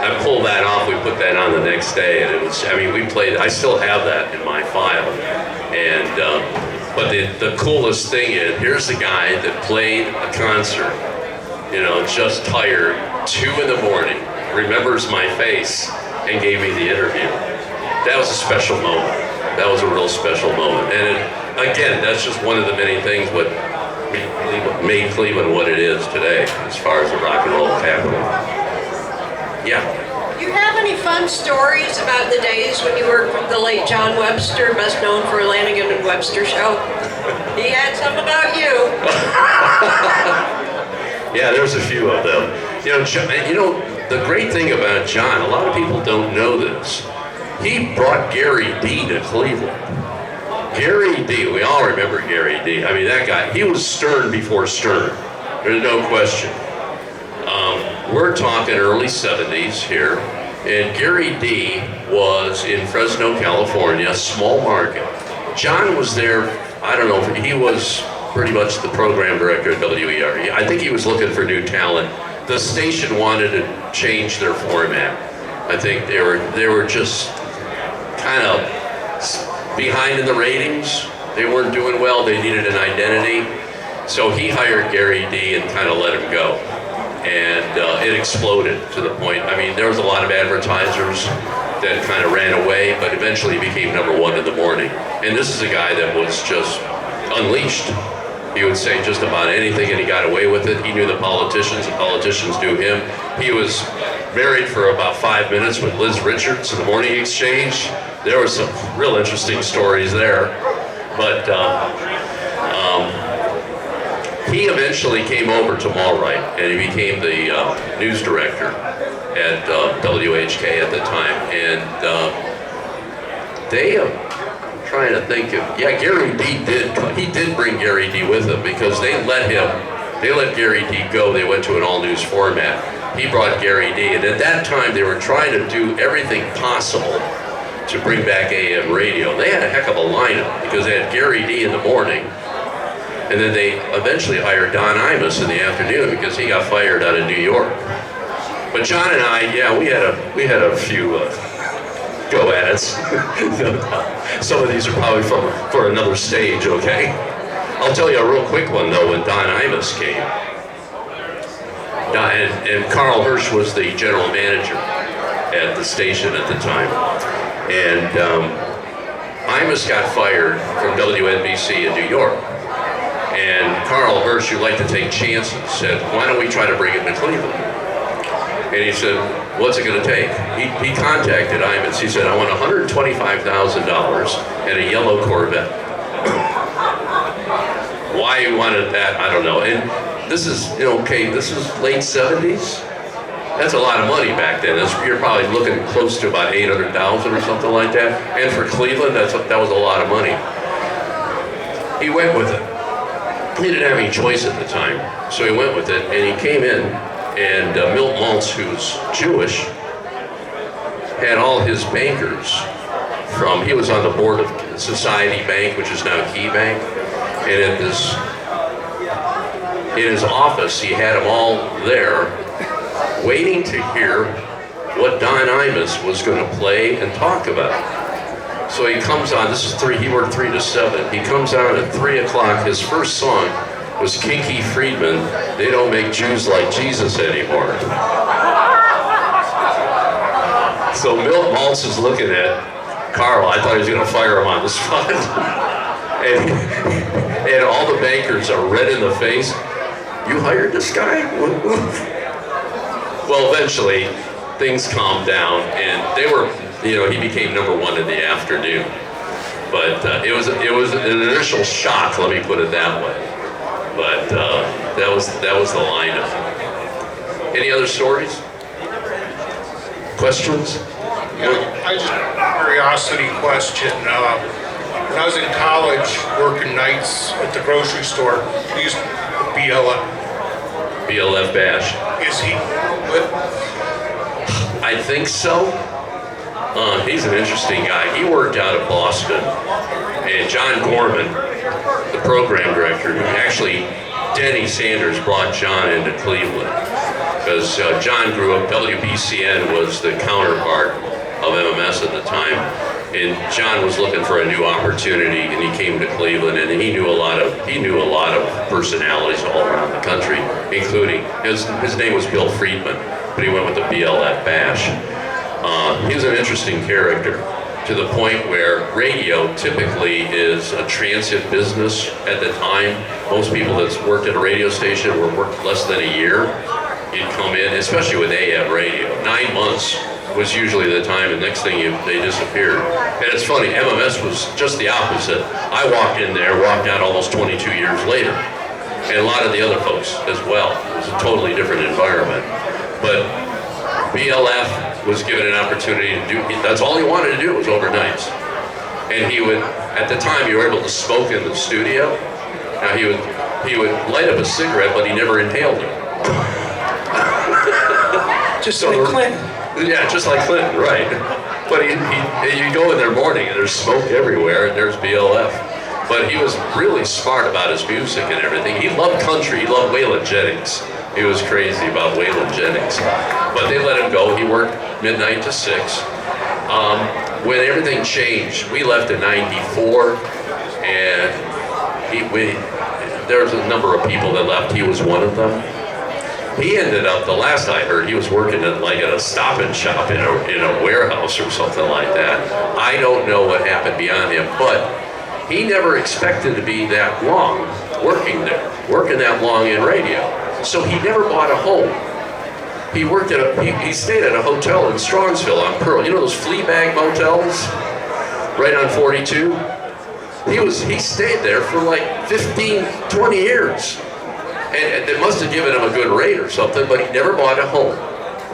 I pulled that off, we put that on the next day, and it was, we played, I still have that in my file. And, but the coolest thing is, here's the guy that played a concert, just tired, 2 in the morning, remembers my face, and gave me the interview. That was a special moment. That was a real special moment. And again, that's just one of the many things what made Cleveland what it is today, as far as the rock and roll capital. Yeah. Do you have any fun stories about the days when you worked with the late John Webster, best known for Lanigan and Webster Show? He had some about you. Yeah, there's a few of them. The great thing about John, a lot of people don't know this. He brought Gary D to Cleveland. Gary D, we all remember Gary D. That guy, he was Stern before Stern. There's no question. We're talking early 70s here, and Gary D was in Fresno, California, small market. John was there, I don't know, he was pretty much the program director at WERE. I think he was looking for new talent. The station wanted to change their format. I think they were just kind of behind in the ratings. They weren't doing well, they needed an identity. So he hired Gary D and kind of let him go. And it exploded to the point, there was a lot of advertisers that kind of ran away, but eventually became #1 in the morning. And this is a guy that was just unleashed. He would say just about anything and he got away with it. He knew the politicians knew him. He was married for about 5 minutes with Liz Richards in the Morning Exchange. There were some real interesting stories there. But he eventually came over to Mallright, and he became the news director at WHK at the time. And I'm trying to think of, Gary D did bring Gary D with him because they let him They let Gary D go. They went to an all-news format. He brought Gary D, and at that time they were trying to do everything possible to bring back AM radio. They had a heck of a lineup because they had Gary D in the morning, and then they eventually hired Don Imus in the afternoon because he got fired out of New York. But John and I, yeah, we had a few go at it. Some of these are probably for another stage, okay? I'll tell you a real quick one though. When Don Imus came, and Carl Hirsch was the general manager at the station at the time, and Imus got fired from WNBC in New York, and Carl Hirsch, who liked to take chances, said, why don't we try to bring it to Cleveland? And he said, what's it going to take? He contacted Imus. He said, I want $125,000 and a yellow Corvette. Why he wanted that, I don't know. And this is, okay, this is late 70s. That's a lot of money back then. You're probably looking close to about $800,000 or something like that. And for Cleveland, that was a lot of money. He went with it. He didn't have any choice at the time, so he went with it, and he came in, and Milt Maltz, who's Jewish, had all his bankers he was on the board of Society Bank, which is now Key Bank, and in his office, he had them all there, waiting to hear what Don Imus was going to play and talk about. So he comes on, he worked 3 to 7. He comes on at 3 o'clock. His first song was Kinky Friedman, They Don't Make Jews Like Jesus Anymore. So Milt Maltz is looking at Carl. I thought he was going to fire him on the spot. and all the bankers are red in the face. You hired this guy? Well, eventually, things calmed down, and they were, he became #1 in the afternoon. But it was an initial shock, let me put it that way. But that was the lineup. Any other stories? Questions? I just curiosity question. When I was in college, working nights at the grocery store, we used BLF Bash. Is he? I think so. He's an interesting guy. He worked out of Boston, and John Gorman, the program director, actually Denny Sanders brought John into Cleveland because John grew up. WBCN was the counterpart of MMS at the time, and John was looking for a new opportunity, and he came to Cleveland, and he knew a lot of personalities all around the country, including his name was Bill Friedman, but he went with the BLF Bash. He was an interesting character, to the point where radio typically is a transient business at the time. Most people that worked at a radio station worked less than a year. You'd come in, especially with AM radio. 9 months was usually the time, and next thing they disappeared. And it's funny, MMS was just the opposite. I walked in there, walked out almost 22 years later. And a lot of the other folks as well. It was a totally different environment. But BLF was given an opportunity to do, that's all he wanted to do was overnights. And he would, at the time, you were able to smoke in the studio. Now he would light up a cigarette, but he never inhaled it. Just like Clinton. Yeah, just like Clinton, right. But you go in there morning and there's smoke everywhere, and there's BLF. But he was really smart about his music and everything. He loved country, he loved Waylon Jennings. He was crazy about Waylon Jennings. But they let him go. He worked midnight to 6. When everything changed, we left in '94, and there was a number of people that left. He was one of them. He ended up, the last I heard, he was working at a Stop and Shop in a warehouse or something like that. I don't know what happened beyond him, but he never expected to be that long working that long in radio. So he never bought a home. He worked he stayed at a hotel in Strongsville on Pearl. You know those flea bag motels? Right on 42? He stayed there for like 15, 20 years. And they must have given him a good rate or something, but he never bought a home.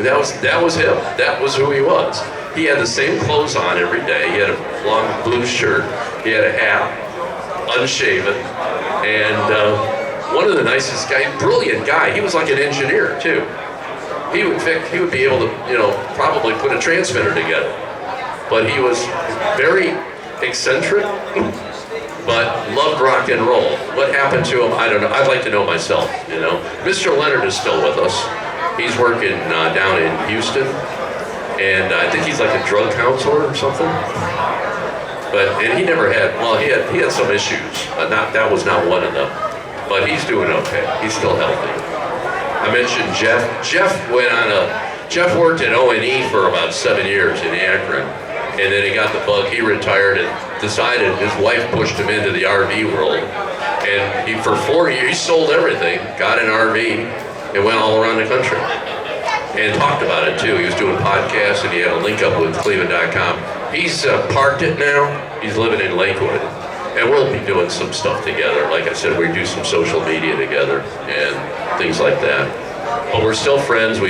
That was him. That was who he was. He had the same clothes on every day. He had a long blue shirt. He had a hat, unshaven, and one of the nicest guys, brilliant guy. He was like an engineer too. He would be able to, you know, probably put a transmitter together. But he was very eccentric, but loved rock and roll. What happened to him, I don't know. I'd like to know myself, you know. Mr. Leonard is still with us. He's working down in Houston, and I think he's like a drug counselor or something. And he never had, well, he had some issues. That was not one of them. But he's doing okay. He's still healthy. I mentioned Jeff. Jeff worked at O&E for about 7 years in Akron, and then he got the bug. He retired and decided, his wife pushed him into the RV world, and for 4 years he sold everything, got an RV, and went all around the country and talked about it too. He was doing podcasts, and he had a link up with Cleveland.com. He's parked it now. He's living in Lakewood, and we'll be doing some stuff together. Like I said, we do some social media together and things like that. But we're still friends. We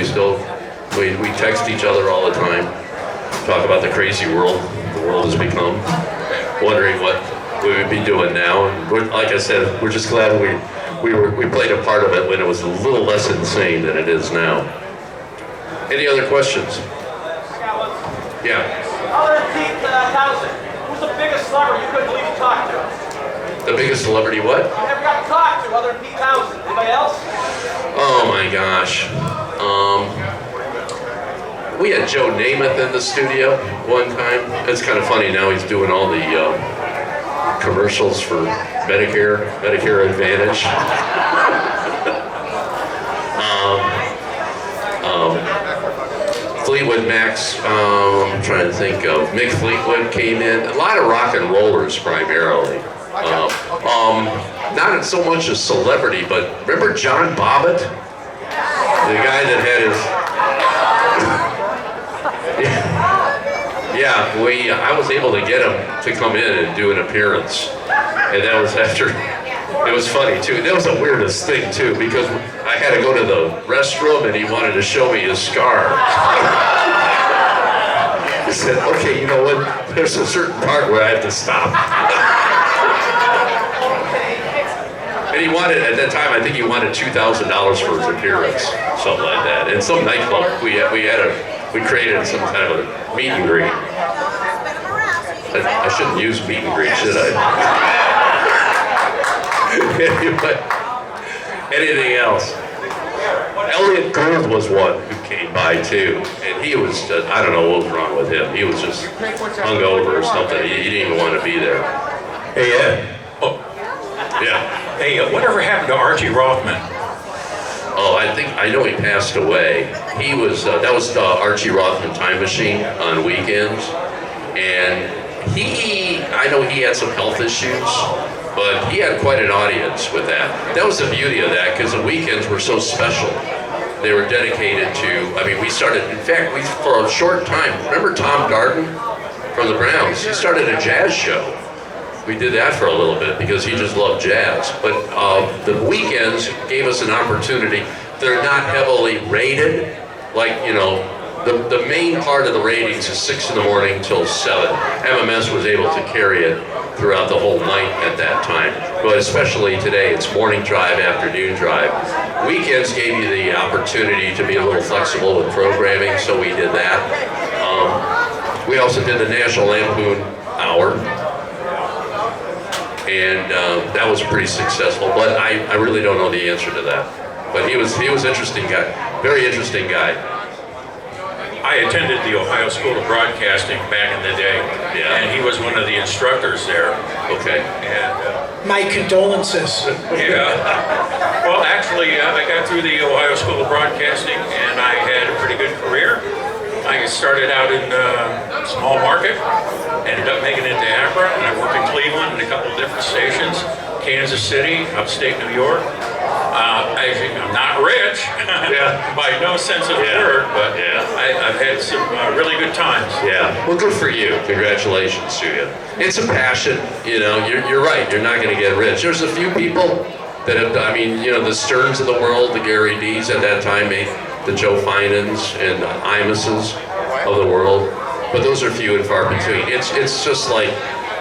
text each other all the time, talk about the crazy world the world has become, wondering what we would be doing now. And like I said, we're just glad we played a part of it when it was a little less insane than it is now. Any other questions? Yeah. Other than Pete Townsend, who's the biggest celebrity you couldn't believe you talked to? The biggest celebrity what? You never got to talk to other than Pete Townsend. Anybody else? Oh my gosh. We had Joe Namath in the studio one time. It's kind of funny now, he's doing all the commercials for Medicare Advantage. Fleetwood Mac's, I'm trying to think of, Mick Fleetwood came in. A lot of rock and rollers primarily. Not so much a celebrity, but remember John Bobbitt? The guy that had his... Yeah, I was able to get him to come in and do an appearance. And that was after... It was funny too. That was the weirdest thing too, because I had to go to the restroom and he wanted to show me his scar. He said, okay, you know what? There's a certain part where I have to stop. And he wanted, at that time, I think he wanted $2,000 for his appearance, something like that. In some nightclub, we created some kind of a meet and greet. I shouldn't use meet and greet, should I? Anyway, anything else? Elliot Gould was one who came by too, and he was, I don't know what was wrong with him. He was just hungover or something. He didn't even want to be there. Hey, Ed. Oh, yeah. Hey, whatever happened to Archie Rothman? Oh, I know he passed away. He was, that was the Archie Rothman Time Machine on weekends, and I know he had some health issues, but he had quite an audience with that. That was the beauty of that, because the weekends were so special. They were dedicated to, I mean, we started, in fact, for a short time, remember Tom Garden from the Browns? He started a jazz show. We did that for a little bit because he just loved jazz. But the weekends gave us an opportunity. They're not heavily rated, like, you know, the main part of the ratings is 6 in the morning till 7. MMS was able to carry it throughout the whole night at that time. But especially today, it's morning drive, afternoon drive. Weekends gave you the opportunity to be a little flexible with programming, so we did that. We also did the National Lampoon Hour, and that was pretty successful, but I really don't know the answer to that. But he was an interesting guy, very interesting guy. I attended the Ohio School of Broadcasting back in the day, and he was one of the instructors there. Okay. And my condolences. Yeah. Well, actually, I got through the Ohio School of Broadcasting, and I had a pretty good career. I started out in a small market, ended up making it to Akron, and I worked in Cleveland in a couple of different stations, Kansas City, upstate New York. I'm not rich, by no sense of the word, but I've had some really good times. Yeah, well, good for you. Congratulations to you. It's a passion, you know, you're right, you're not going to get rich. There's a few people that have, I mean, you know, the Sterns of the world, the Gary D's at that time, the Joe Finans and Imuses of the world, but those are few and far between. It's just like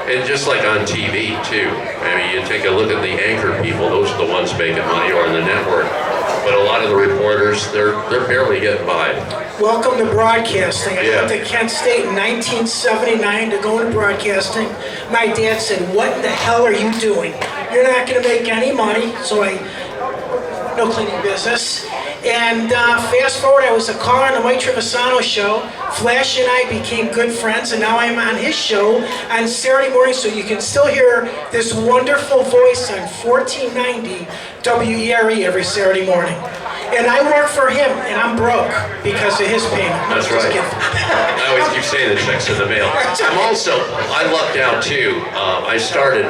And just like on TV too. I mean, you take a look at the anchor people; those are the ones making money, or on the network. But a lot of the reporters, they're barely getting by. Welcome to broadcasting. I Yeah. went to Kent State in 1979 to go into broadcasting. My dad said, "What the hell are you doing? You're not going to make any money." So no cleaning business. And fast forward, I was a caller on the Mike Trevisano show. Flash and I became good friends, and now I'm on his show on Saturday morning, so you can still hear this wonderful voice on 1490 WERE every Saturday morning. And I work for him, and I'm broke because of his payment. That's right. I always keep saying the check's in the mail. I lucked out too. I started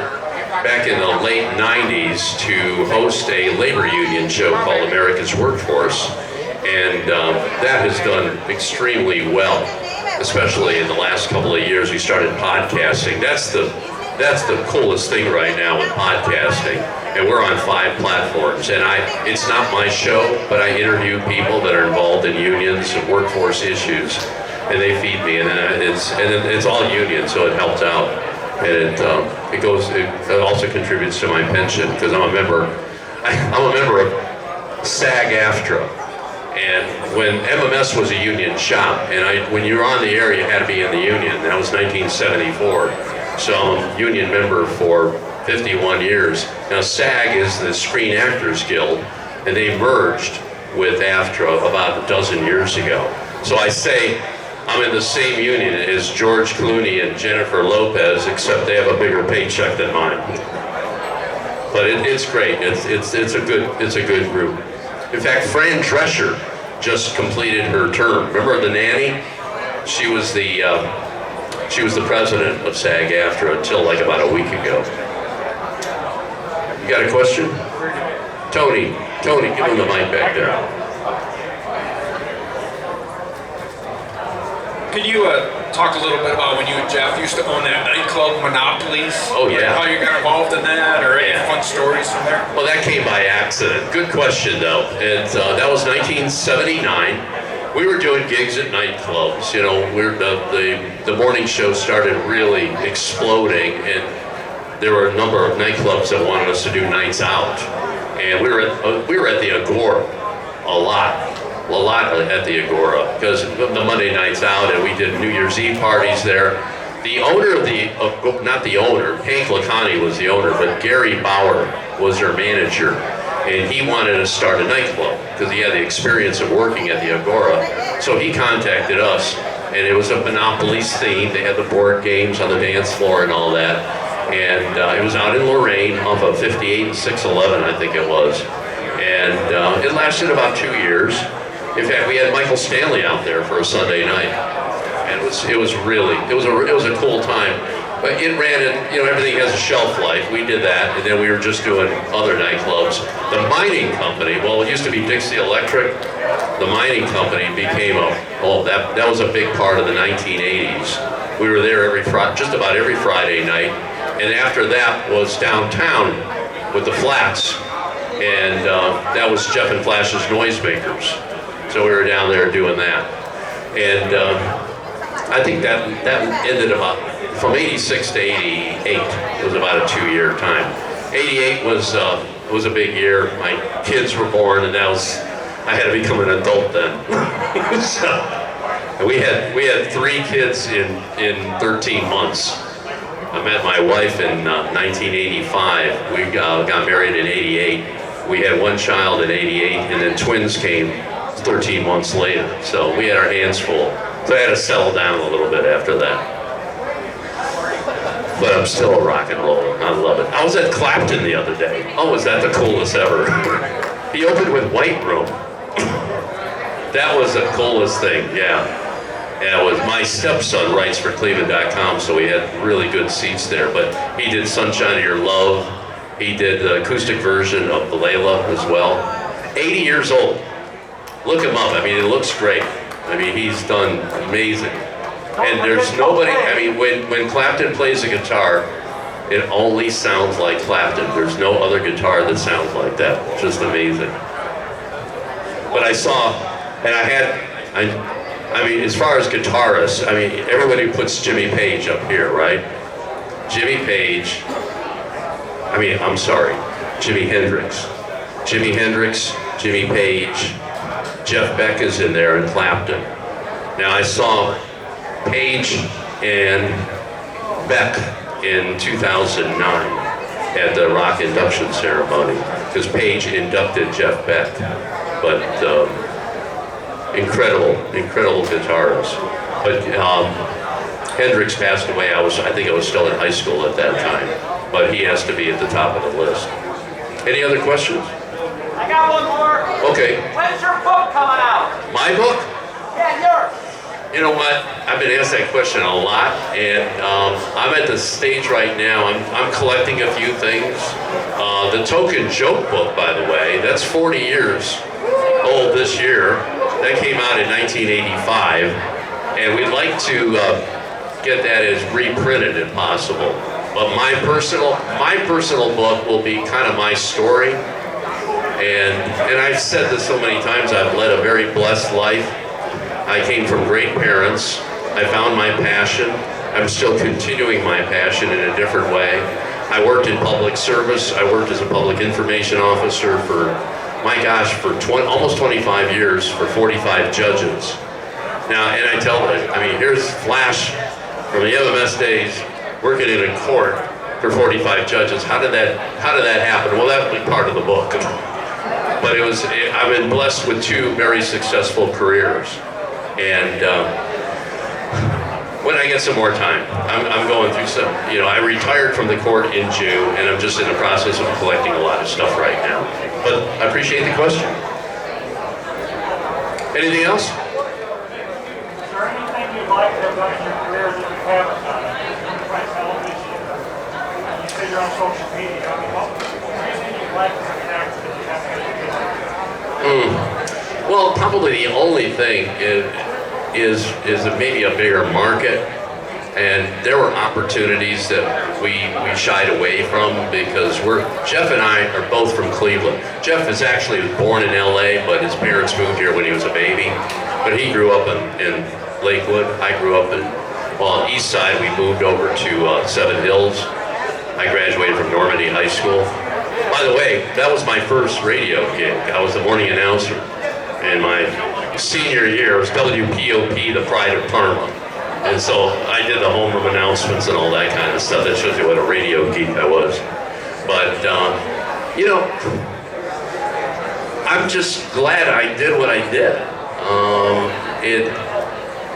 back in the late 90s to host a labor union show called America's Workforce, and that has done extremely well, especially in the last couple of years. We started podcasting. That's the coolest thing right now with podcasting, and we're on 5 platforms. And it's not my show, but I interview people that are involved in unions and workforce issues, and they feed me, and it's all union, so it helps out. And it also contributes to my pension because I'm a member of SAG-AFTRA. And when MMS was a union shop, and when you were on the air, you had to be in the union. That was 1974. So I'm a union member for 51 years. Now SAG is the Screen Actors Guild, and they merged with AFTRA about a dozen years ago. So I say I'm in the same union as George Clooney and Jennifer Lopez, except they have a bigger paycheck than mine. But it's great. It's a good group. In fact, Fran Drescher just completed her term. Remember the nanny? She was the president of SAG-AFTRA until like about a week ago. You got a question? Tony, give him the mic back there. Could you talk a little bit about when you and Jeff used to own that nightclub Monopolies? Oh yeah. How you got involved in that, or any fun stories from there? Well, that came by accident. Good question though. And that was 1979. We were doing gigs at nightclubs. You know, the morning show started really exploding, and there were a number of nightclubs that wanted us to do nights out. And we were at the Agora a lot at the Agora because the Monday nights out, and we did New Year's Eve parties there. The owner not the owner, Hank Lacani was the owner, but Gary Bauer was their manager, and he wanted to start a nightclub because he had the experience of working at the Agora. So he contacted us, and it was a Monopolies theme. They had the board games on the dance floor and all that, and it was out in Lorraine off of 58 and 611, I think it was, and it lasted about 2 years. In fact, we had Michael Stanley out there for a Sunday night, and it was a cool time. But it ran it, you know, everything has a shelf life. We did that, and then we were just doing other nightclubs. The mining company, well, it used to be Dixie Electric. The mining company became that was a big part of the 1980s. We were there just about every Friday night, and after that was downtown with the Flats, and that was Jeff and Flash's Noisemakers. So we were down there doing that, and I think that ended about from 86 to 88. It was about a 2-year time. 88 was a big year. My kids were born, and I had to become an adult then. So we had 3 kids in 13 months. I met my wife in 1985. We got married in 88. We had 1 child in 88, and then twins came 13 months later. So we had our hands full. So I had to settle down a little bit after that. But I'm still a rock and roller. I love it. I was at Clapton the other day. Oh, was that the coolest ever? He opened with White Room. That was the coolest thing, yeah. And it was my stepson writes for Cleveland.com, so we had really good seats there. But he did Sunshine of Your Love. He did the acoustic version of Layla as well. 80 years old. Look him up. I mean, it looks great. I mean, he's done amazing. And there's nobody, I mean, when Clapton plays a guitar, it only sounds like Clapton. There's no other guitar that sounds like that. Just amazing. But I saw, and I mean, as far as guitarists, I mean, everybody puts Jimmy Page up here, right? Jimmy Page, Jimi Hendrix. Jimi Hendrix, Jimmy Page, Jeff Beck is in there, and Clapton. Now I saw Page and Beck in 2009 at the rock induction ceremony, because Page inducted Jeff Beck. But incredible guitarist. But Hendrix passed away. I think I was still in high school at that time, but he has to be at the top of the list. Any other questions? I got one more. Okay. When's your book coming out? My book? Yeah, yours. You know what? I've been asked that question a lot, and I'm at the stage right now. I'm collecting a few things. The Token Joke book, by the way, that's 40 years old this year. That came out in 1985, and we'd like to get that as reprinted if possible. But my personal book will be kind of my story, and I've said this so many times. I've led a very blessed life. I came from great parents. I found my passion. I'm still continuing my passion in a different way. I worked in public service. I worked as a public information officer for, my gosh, for almost 25 years for 45 judges. Now, and I tell them, here's Flash from the WMMS days working in a court for 45 judges. How did that happen? Well, that would be part of the book. But I've been blessed with 2 very successful careers. And when I get some more time, I'm going through some, I retired from the court in June, and I'm just in the process of collecting a lot of stuff right now. But I appreciate the question. Anything else? Is there anything you'd like to have done in your career that you haven't done? You try television, you say you're on social media. What anything you'd like to have done that you haven't done? Well, probably the only thing is maybe a bigger market, and there were opportunities that we shied away from because Jeff and I are both from Cleveland. Jeff is actually born in LA, but his parents moved here when he was a baby. But he grew up in Lakewood. I grew up East Side. We moved over to Seven Hills. I graduated from Normandy High School. By the way, that was my first radio gig. I was the morning announcer. In my senior year, it was WPOP, the Pride of Parma. And so I did the homeroom announcements and all that kind of stuff. That shows you what a radio geek I was. But, I'm just glad I did what I did.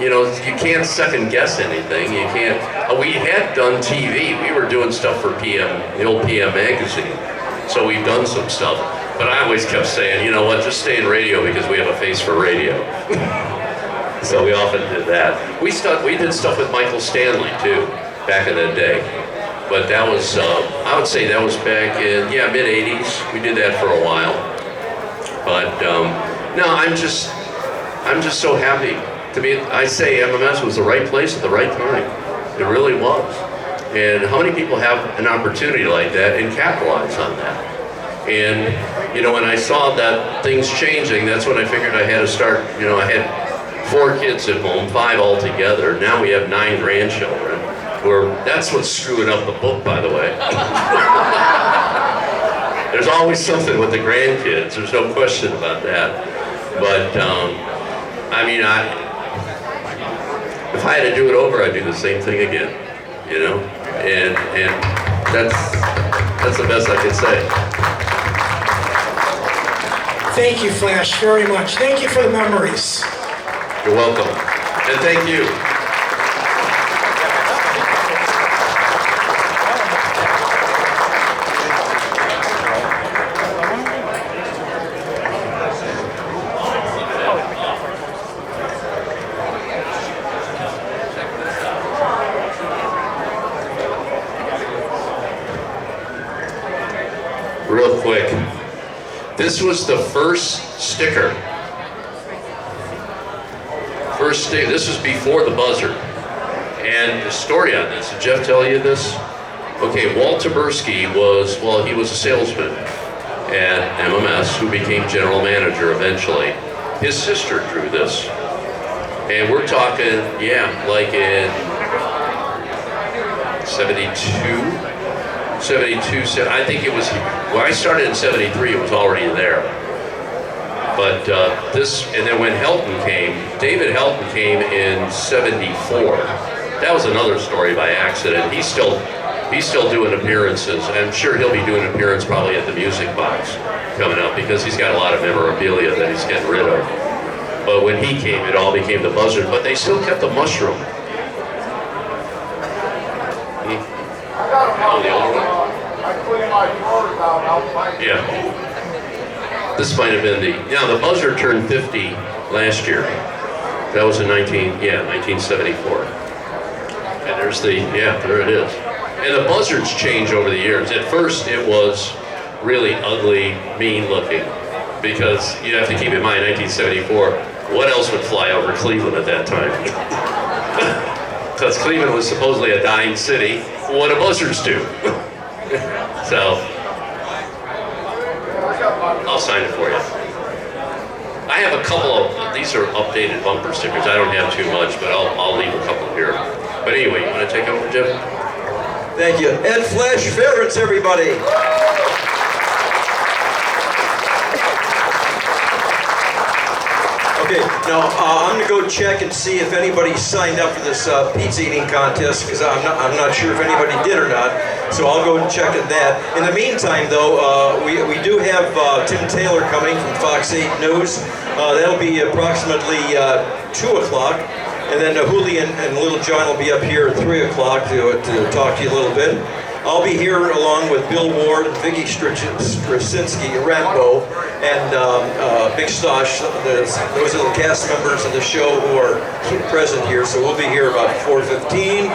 You can't second guess anything. You can't. We had done TV. We were doing stuff for the old PM magazine. So we've done some stuff. But I always kept saying, you know what, just stay in radio because we have a face for radio. So we often did that. We did stuff with Michael Stanley too, back in the day. But that was, I would say that was back in, mid-80s. We did that for a while. But no, I'm just so happy to be, I say MMS was the right place at the right time. It really was. And how many people have an opportunity like that and capitalize on that? And, when I saw that things changing, that's when I figured I had to start, I had 4 kids at home, 5 altogether. Now we have 9 grandchildren. That's what's screwing up the book, by the way. There's always something with the grandkids. There's no question about that. But, if I had to do it over, I'd do the same thing again, And that's the best I can say. Thank you, Flash, very much. Thank you for the memories. You're welcome. And thank you. Real quick. This was the first sticker. This was before the buzzer. And the story on this, did Jeff tell you this? Okay, Walt Taberski he was a salesman at MMS who became general manager eventually. His sister drew this. And we're talking, like in I think it was, when I started in 73, it was already there. But and then when Helton came, David Helton came in 74. That was another story by accident. He's still doing appearances. I'm sure he'll be doing an appearance probably at the Music Box coming up because he's got a lot of memorabilia that he's getting rid of. But when he came, it all became the Buzzard, but they still kept the mushroom. Oh, the old one? Yeah. This might have been the Buzzard turned 50 last year. That was in 1974. And there's there it is. And the Buzzards change over the years. At first, it was really ugly, mean looking, because you have to keep in mind, 1974, what else would fly over Cleveland at that time? Because Cleveland was supposedly a dying city. What do Buzzards do? So, I'll sign it for you. I have a couple of, these are updated bumper stickers. I don't have too much, but I'll leave a couple here. But anyway, you want to take over, Jim? Thank you. Ed Flash Ferenc, everybody. Okay, now I'm going to go check and see if anybody signed up for this pizza eating contest, because I'm not sure if anybody did or not. So I'll go and check at that. In the meantime, though, we do have Tim Taylor coming from Fox 8 News. That'll be approximately 2 o'clock. And then Hoolihan and Lil John will be up here at 3 o'clock to talk to you a little bit. I'll be here along with Bill Ward and Vicky Straczynski, Rambo, and Big Stosh. Those are the cast members of the show who are present here. So we'll be here about 4:15.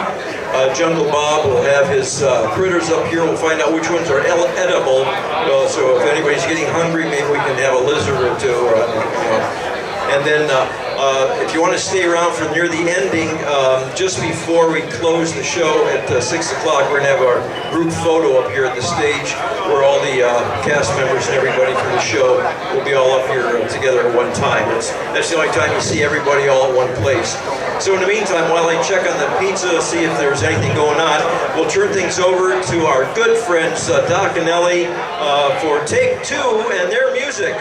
Jungle Bob will have his critters up here. We'll find out which ones are edible. So if anybody's getting hungry, maybe we can have a lizard or two. And then if you want to stay around for near the ending, just before we close the show at 6 o'clock, we're going to have our group photo up here at the stage where all the cast members and everybody from the show will be all up here together at one time. That's the only time you see everybody all at one place. So in the meantime, while I check on the pizza to see if there's anything going on, we'll turn things over to our good friends, Doc and Ellie, for take 2 and their music.